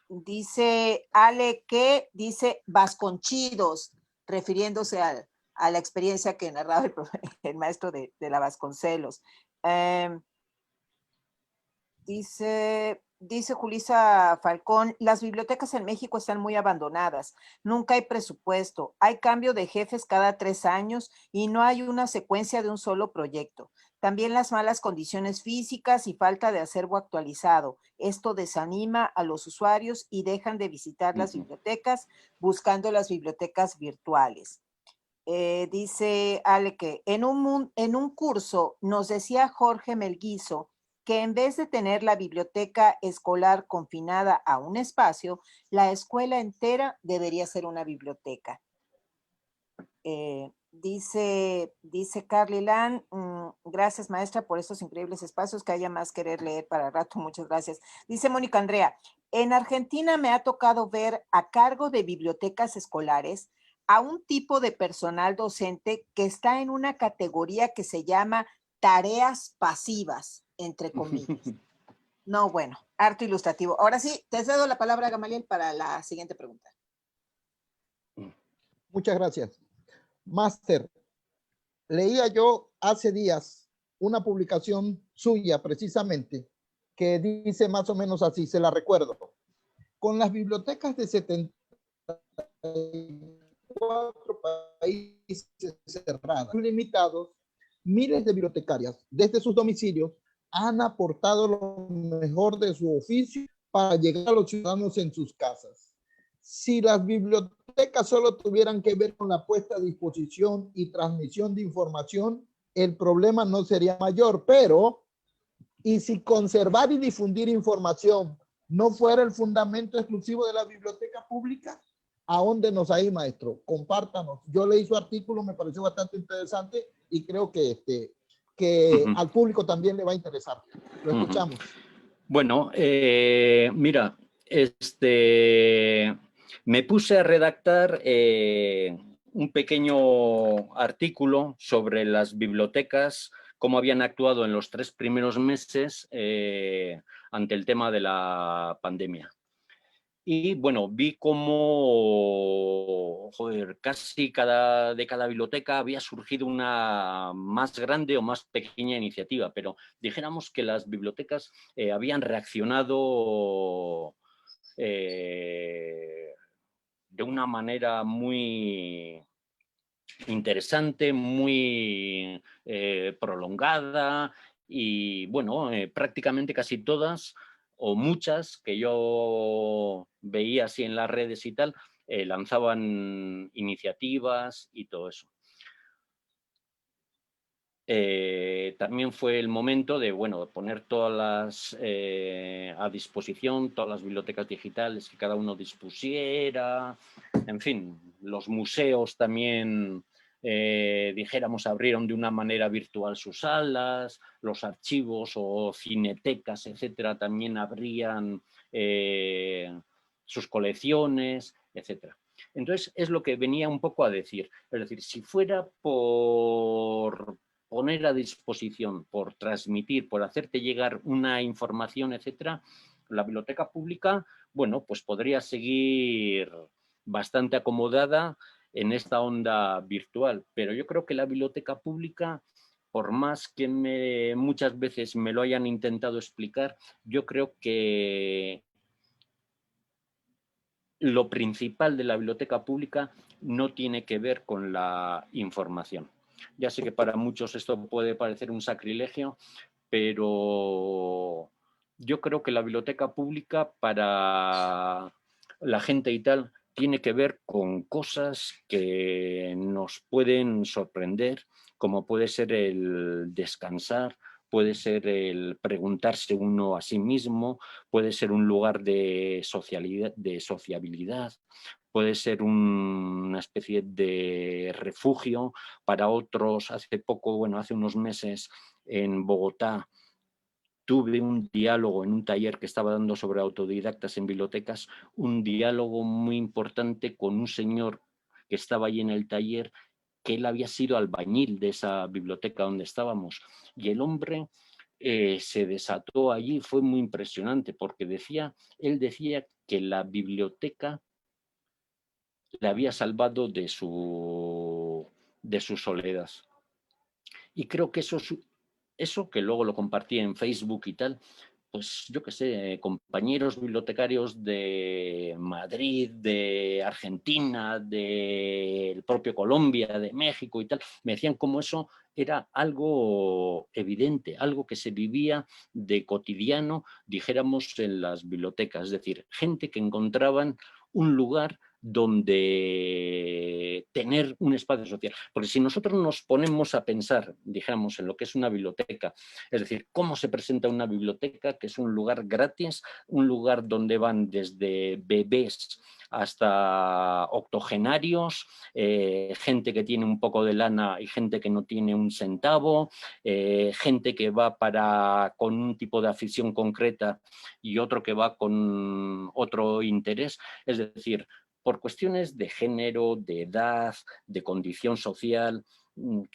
Dice Ale que dice Vasconchidos, refiriéndose a la experiencia que narraba el maestro de la Vasconcelos. Dice Julisa Falcón, las bibliotecas en México están muy abandonadas, nunca hay presupuesto, hay cambio de jefes cada 3 años y no hay una secuencia de un solo proyecto. También las malas condiciones físicas y falta de acervo actualizado. Esto desanima a los usuarios y dejan de visitar las bibliotecas buscando las bibliotecas virtuales. Dice Ale que en un curso nos decía Jorge Melguizo que en vez de tener la biblioteca escolar confinada a un espacio, la escuela entera debería ser una biblioteca. Dice Carly Lan, gracias maestra por estos increíbles espacios, que haya más querer leer para rato, muchas gracias. Dice Mónica Andrea, en Argentina me ha tocado ver a cargo de bibliotecas escolares a un tipo de personal docente que está en una categoría que se llama tareas pasivas, entre comillas. No, bueno, harto ilustrativo. Ahora sí, te cedo la palabra, Gamaliel, para la siguiente pregunta. Muchas gracias. Máster, leía yo hace días una publicación suya precisamente que dice más o menos así, se la recuerdo. Con las bibliotecas de 74 países cerradas, limitados, miles de bibliotecarias desde sus domicilios han aportado lo mejor de su oficio para llegar a los ciudadanos en sus casas. Si las bibliotecas solo tuvieran que ver con la puesta a disposición y transmisión de información, el problema no sería mayor, pero y si conservar y difundir información no fuera el fundamento exclusivo de la biblioteca pública, ¿a dónde nos ahí, maestro? Compártanos. Yo leí su artículo, me pareció bastante interesante y creo que al público también le va a interesar. Lo escuchamos. Bueno, mira, me puse a redactar un pequeño artículo sobre las bibliotecas, cómo habían actuado en los 3 primeros meses ante el tema de la pandemia. Y bueno, vi cómo casi de cada biblioteca había surgido una más grande o más pequeña iniciativa, pero dijéramos que las bibliotecas habían reaccionado de una manera muy interesante, muy prolongada y bueno, prácticamente casi todas o muchas que yo veía así en las redes y tal, lanzaban iniciativas y todo eso. También fue el momento de bueno, poner todas las a disposición, todas las bibliotecas digitales que cada uno dispusiera, en fin, los museos también dijéramos abrieron de una manera virtual sus salas, los archivos o cinetecas, etcétera, también abrían sus colecciones, etcétera. Entonces es lo que venía un poco a decir, es decir, si fuera por poner a disposición, por transmitir, por hacerte llegar una información, etcétera, la biblioteca pública, bueno, pues podría seguir bastante acomodada en esta onda virtual, pero yo creo que la biblioteca pública, por más que muchas veces me lo hayan intentado explicar, yo creo que lo principal de la biblioteca pública no tiene que ver con la información. Ya sé que para muchos esto puede parecer un sacrilegio, pero yo creo que la biblioteca pública para la gente y tal tiene que ver con cosas que nos pueden sorprender, como puede ser el descansar, puede ser el preguntarse uno a sí mismo, puede ser un lugar de sociabilidad, puede ser una especie de refugio para otros. Hace poco, bueno, hace unos meses en Bogotá, tuve un diálogo en un taller que estaba dando sobre autodidactas en bibliotecas, un diálogo muy importante con un señor que estaba allí en el taller, que él había sido albañil de esa biblioteca donde estábamos. Y el hombre se desató allí, fue muy impresionante, porque él decía que la biblioteca le había salvado de su soledad. Y creo que eso que luego lo compartí en Facebook y tal, pues yo qué sé, compañeros bibliotecarios de Madrid, de Argentina, del propio Colombia, de México y tal, me decían cómo eso era algo evidente, algo que se vivía de cotidiano, dijéramos, en las bibliotecas, es decir, gente que encontraban un lugar donde tener un espacio social. Porque si nosotros nos ponemos a pensar, digamos, en lo que es una biblioteca, es decir, cómo se presenta una biblioteca, que es un lugar gratis, un lugar donde van desde bebés hasta octogenarios, gente que tiene un poco de lana y gente que no tiene un centavo, gente que va con un tipo de afición concreta y otro que va con otro interés. Es decir, por cuestiones de género, de edad, de condición social.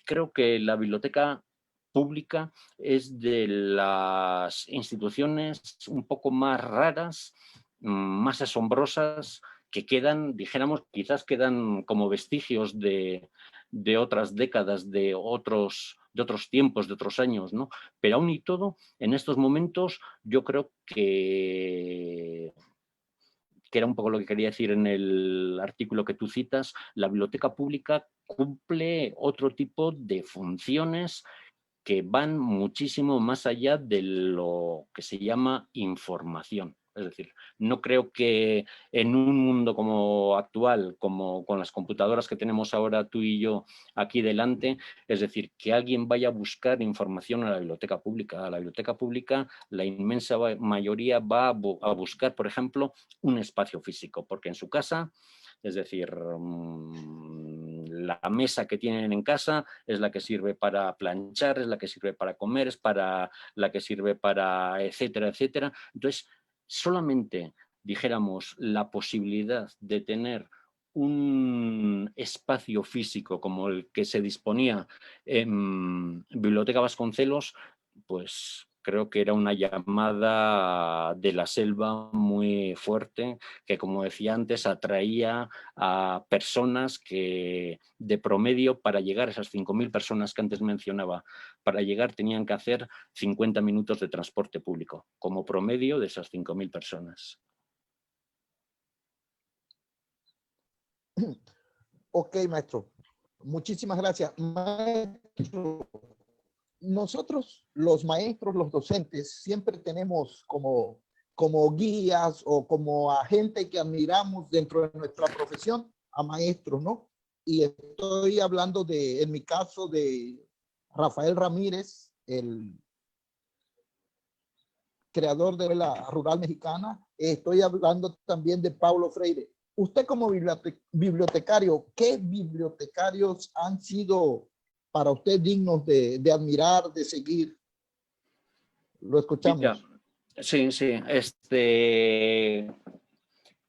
Creo que la biblioteca pública es de las instituciones un poco más raras, más asombrosas, que quedan, dijéramos, quizás quedan como vestigios de otras décadas, de otros tiempos, de otros años, ¿no? Pero aún y todo, en estos momentos, yo creo que era un poco lo que quería decir en el artículo que tú citas, la biblioteca pública cumple otro tipo de funciones que van muchísimo más allá de lo que se llama información. Es decir, no creo que en un mundo como actual, como con las computadoras que tenemos ahora tú y yo aquí delante, es decir, que alguien vaya a buscar información a la biblioteca pública. A la biblioteca pública la inmensa mayoría va a buscar, por ejemplo, un espacio físico, porque en su casa, es decir, la mesa que tienen en casa es la que sirve para planchar, es la que sirve para comer, es para la que sirve para etcétera, etcétera. Entonces, solamente dijéramos la posibilidad de tener un espacio físico como el que se disponía en Biblioteca Vasconcelos, pues creo que era una llamada de la selva muy fuerte que, como decía antes, atraía a personas que de promedio, para llegar a esas 5.000 personas que antes mencionaba, para llegar tenían que hacer 50 minutos de transporte público, como promedio de esas 5.000 personas. Ok, maestro. Muchísimas gracias. Maestro, nosotros, los maestros, los docentes, siempre tenemos como guías o como a gente que admiramos dentro de nuestra profesión, a maestros, ¿no? Y estoy hablando en mi caso, de Rafael Ramírez, el creador de la rural mexicana. Estoy hablando también de Paulo Freire. Usted como bibliotecario, ¿qué bibliotecarios han sido para usted dignos de admirar, de seguir? Lo escuchamos. Sí, sí.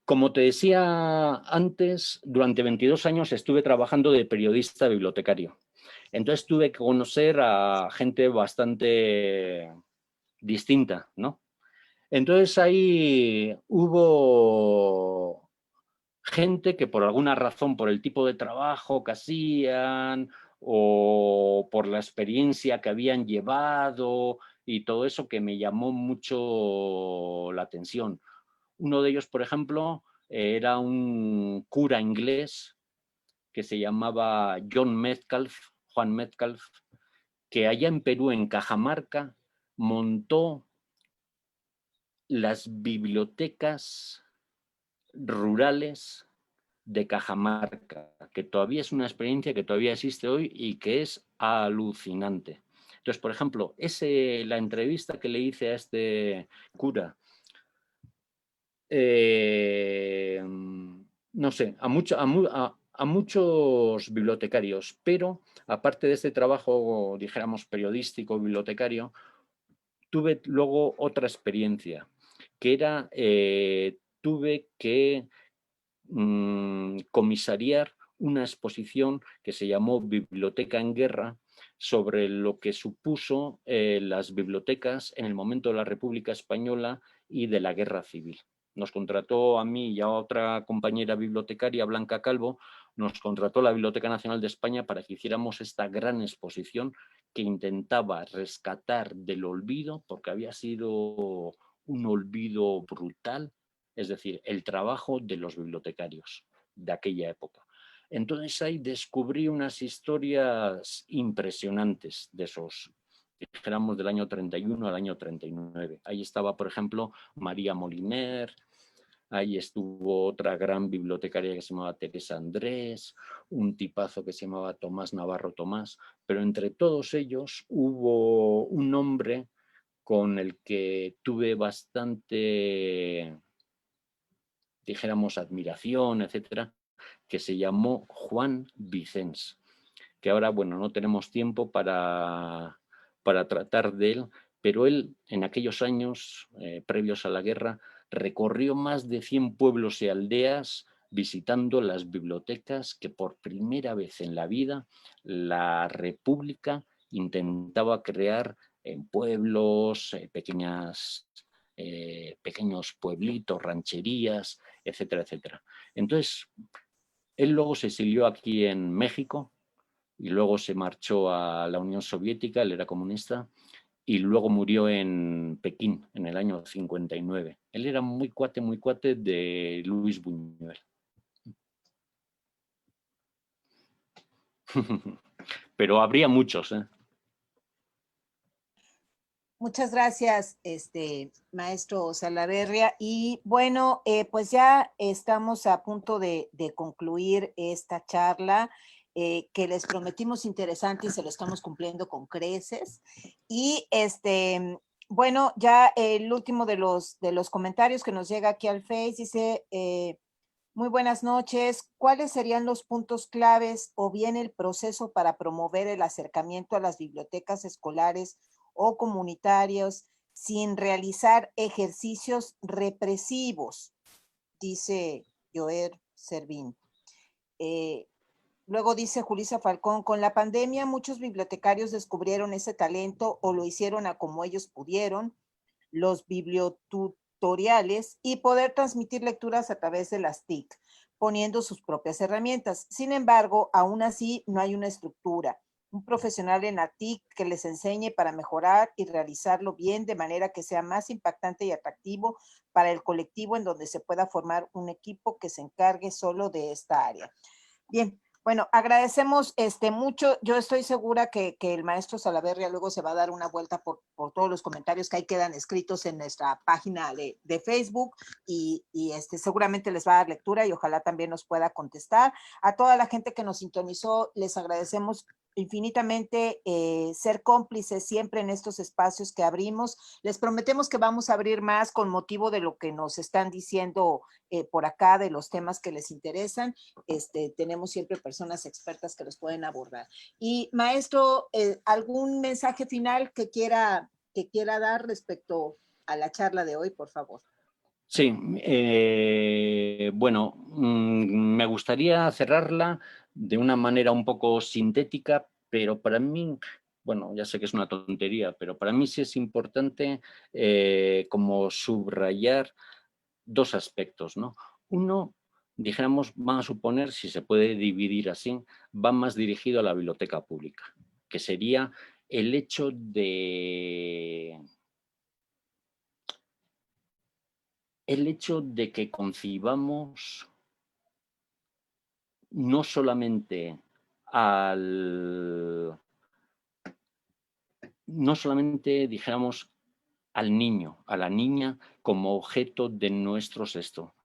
Como te decía antes, durante 22 años estuve trabajando de periodista bibliotecario. Entonces tuve que conocer a gente bastante distinta, ¿no? Entonces ahí hubo gente que por alguna razón, por el tipo de trabajo que hacían o por la experiencia que habían llevado y todo eso, que me llamó mucho la atención. Uno de ellos, por ejemplo, era un cura inglés que se llamaba Juan Metcalf, que allá en Perú, en Cajamarca, montó las bibliotecas rurales de Cajamarca, que todavía es una experiencia que todavía existe hoy y que es alucinante. Entonces, por ejemplo, la entrevista que le hice a este cura, no sé, a muchos bibliotecarios, pero aparte de este trabajo, dijéramos, periodístico, bibliotecario, tuve luego otra experiencia, que era, tuve que comisariar una exposición que se llamó Biblioteca en Guerra, sobre lo que supuso las bibliotecas en el momento de la República Española y de la Guerra Civil. Nos contrató a mí y a otra compañera bibliotecaria, Blanca Calvo, nos contrató la Biblioteca Nacional de España para que hiciéramos esta gran exposición que intentaba rescatar del olvido, porque había sido un olvido brutal, es decir, el trabajo de los bibliotecarios de aquella época. Entonces ahí descubrí unas historias impresionantes de esos, dijéramos, del año 31 al año 39. Ahí estaba, por ejemplo, María Moliner, ahí estuvo otra gran bibliotecaria que se llamaba Teresa Andrés, un tipazo que se llamaba Tomás Navarro Tomás, pero entre todos ellos hubo un hombre con el que tuve bastante, dijéramos, admiración, etcétera, que se llamó Juan Vicens, que ahora, bueno, no tenemos tiempo para tratar de él, pero él en aquellos años previos a la guerra recorrió más de 100 pueblos y aldeas visitando las bibliotecas que por primera vez en la vida la República intentaba crear en pueblos, pequeños pueblitos, rancherías, etcétera, etcétera. Entonces, él luego se exilió aquí en México y luego se marchó a la Unión Soviética, él era comunista, y luego murió en Pekín en el año 59. Él era muy cuate de Luis Buñuel. Pero habría muchos, ¿eh? Muchas gracias, maestro Salaverria. Y bueno, pues ya estamos a punto de concluir esta charla que les prometimos interesante y se lo estamos cumpliendo con creces. Y bueno, ya el último de los comentarios que nos llega aquí al Face dice, muy buenas noches, ¿cuáles serían los puntos claves o bien el proceso para promover el acercamiento a las bibliotecas escolares o comunitarios sin realizar ejercicios represivos? Dice Joer Servín. Luego dice Julissa Falcón, con la pandemia muchos bibliotecarios descubrieron ese talento o lo hicieron a como ellos pudieron, los bibliotutoriales y poder transmitir lecturas a través de las TIC, poniendo sus propias herramientas. Sin embargo, aún así no hay una estructura, un profesional en la TIC que les enseñe para mejorar y realizarlo bien de manera que sea más impactante y atractivo para el colectivo en donde se pueda formar un equipo que se encargue solo de esta área. Bien, bueno, agradecemos mucho. Yo estoy segura que el maestro Salaverria luego se va a dar una vuelta por todos los comentarios que ahí quedan escritos en nuestra página de Facebook y seguramente les va a dar lectura y ojalá también nos pueda contestar. A toda la gente que nos sintonizó, les agradecemos infinitamente ser cómplices siempre en estos espacios que abrimos. Les prometemos que vamos a abrir más con motivo de lo que nos están diciendo por acá, de los temas que les interesan. Tenemos siempre personas expertas que los pueden abordar. Y maestro, ¿algún mensaje final que quiera dar respecto a la charla de hoy, por favor? Sí, bueno, me gustaría cerrarla de una manera un poco sintética, pero para mí, bueno, ya sé que es una tontería, pero para mí sí es importante como subrayar dos aspectos, ¿no? Uno, dijéramos, van a suponer, si se puede dividir así, va más dirigido a la biblioteca pública, que sería el hecho de que concibamos no solamente dijéramos, al niño, a la niña como objeto de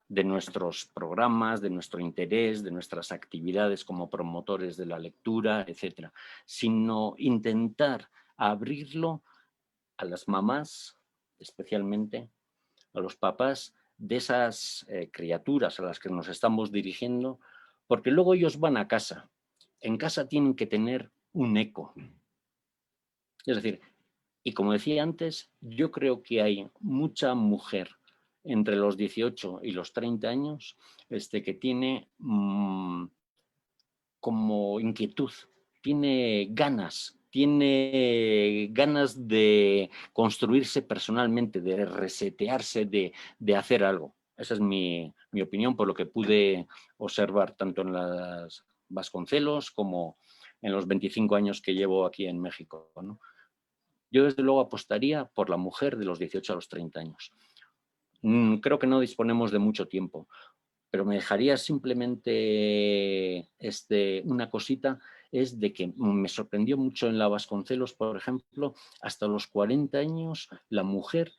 de nuestros programas, de nuestro interés, de nuestras actividades como promotores de la lectura, etcétera, sino intentar abrirlo a las mamás, especialmente a los papás de esas criaturas a las que nos estamos dirigiendo, porque luego ellos van a casa. En casa tienen que tener un eco. Es decir, y como decía antes, yo creo que hay mucha mujer entre los 18 y los 30 años que tiene como inquietud, tiene ganas de construirse personalmente, de resetearse, de hacer algo. Esa es mi opinión por lo que pude observar tanto en las Vasconcelos como en los 25 años que llevo aquí en México, ¿no? Yo desde luego apostaría por la mujer de los 18 a los 30 años. Creo que no disponemos de mucho tiempo, pero me dejaría simplemente una cosita, es de que me sorprendió mucho en la Vasconcelos, por ejemplo, hasta los 40 años la mujer,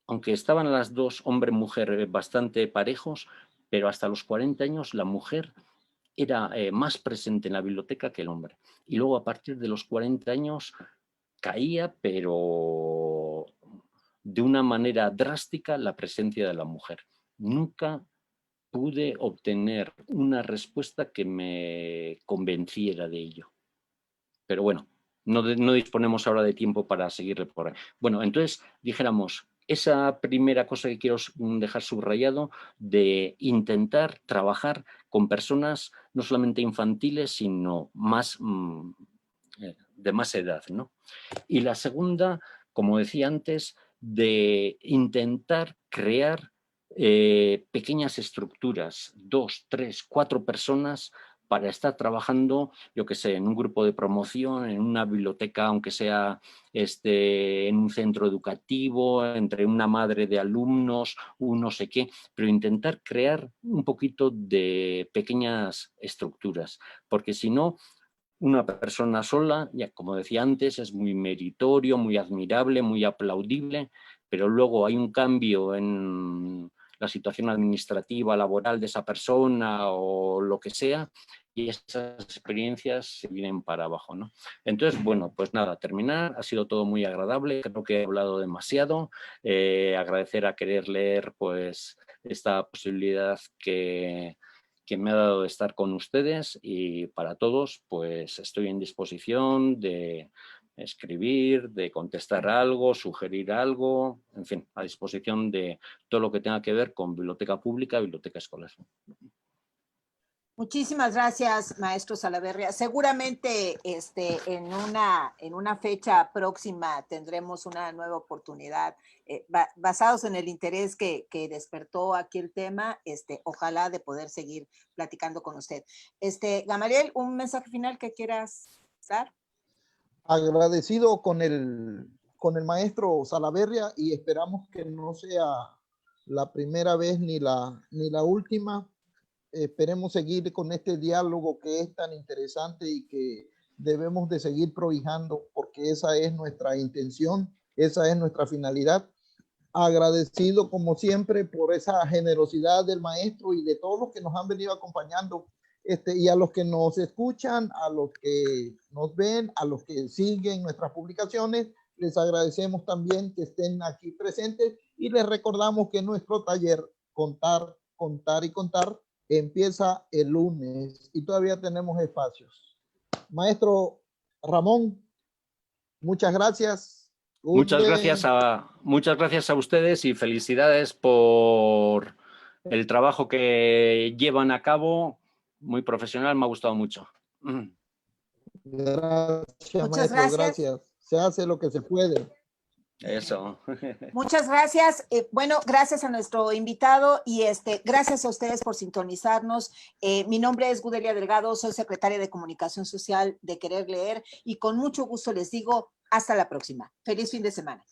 aunque estaban las dos, hombre-mujer, bastante parejos, pero hasta los 40 años la mujer era más presente en la biblioteca que el hombre. Y luego a partir de los 40 años caía, pero de una manera drástica, la presencia de la mujer. Nunca pude obtener una respuesta que me convenciera de ello. Pero bueno, no disponemos ahora de tiempo para seguirle por ahí. Bueno, entonces dijéramos, esa primera cosa que quiero dejar subrayado, de intentar trabajar con personas no solamente infantiles, sino más de más edad, ¿no? Y la segunda, como decía antes, de intentar crear pequeñas estructuras, 2, 3, 4 personas para estar trabajando, yo qué sé, en un grupo de promoción, en una biblioteca, aunque sea en un centro educativo, entre una madre de alumnos, un no sé qué, pero intentar crear un poquito de pequeñas estructuras, porque si no, una persona sola, ya como decía antes, es muy meritorio, muy admirable, muy aplaudible, pero luego hay un cambio en la situación administrativa, laboral de esa persona o lo que sea, y esas experiencias se vienen para abajo, ¿no? Entonces, bueno, pues nada, terminar, ha sido todo muy agradable, creo que he hablado demasiado, agradecer a Querer Leer pues esta posibilidad que me ha dado de estar con ustedes, y para todos pues estoy en disposición de escribir, de contestar algo, sugerir algo, en fin, a disposición de todo lo que tenga que ver con biblioteca pública, biblioteca escolar. Muchísimas gracias, maestro Salaverria. Seguramente en una fecha próxima tendremos una nueva oportunidad. Basados en el interés que despertó aquí el tema, ojalá de poder seguir platicando con usted. Gamaliel, ¿un mensaje final que quieras dar? Agradecido con el maestro Salaverria, y esperamos que no sea la primera vez ni la última. Esperemos seguir con este diálogo que es tan interesante y que debemos de seguir prohijando, porque esa es nuestra intención, esa es nuestra finalidad. Agradecido como siempre por esa generosidad del maestro y de todos los que nos han venido acompañando, y a los que nos escuchan, a los que nos ven, a los que siguen nuestras publicaciones, les agradecemos también que estén aquí presentes, y les recordamos que nuestro taller Contar, Contar y Contar empieza el lunes y todavía tenemos espacios. Maestro Ramón, muchas gracias. Muchas gracias a ustedes y felicidades por el trabajo que llevan a cabo, muy profesional, me ha gustado mucho. Gracias, Muchas maestro, gracias. Se hace lo que se puede. Eso. Muchas gracias. Bueno, gracias a nuestro invitado y gracias a ustedes por sintonizarnos. Mi nombre es Gudelia Delgado, soy secretaria de Comunicación Social de Querer Leer, y con mucho gusto les digo hasta la próxima. Feliz fin de semana.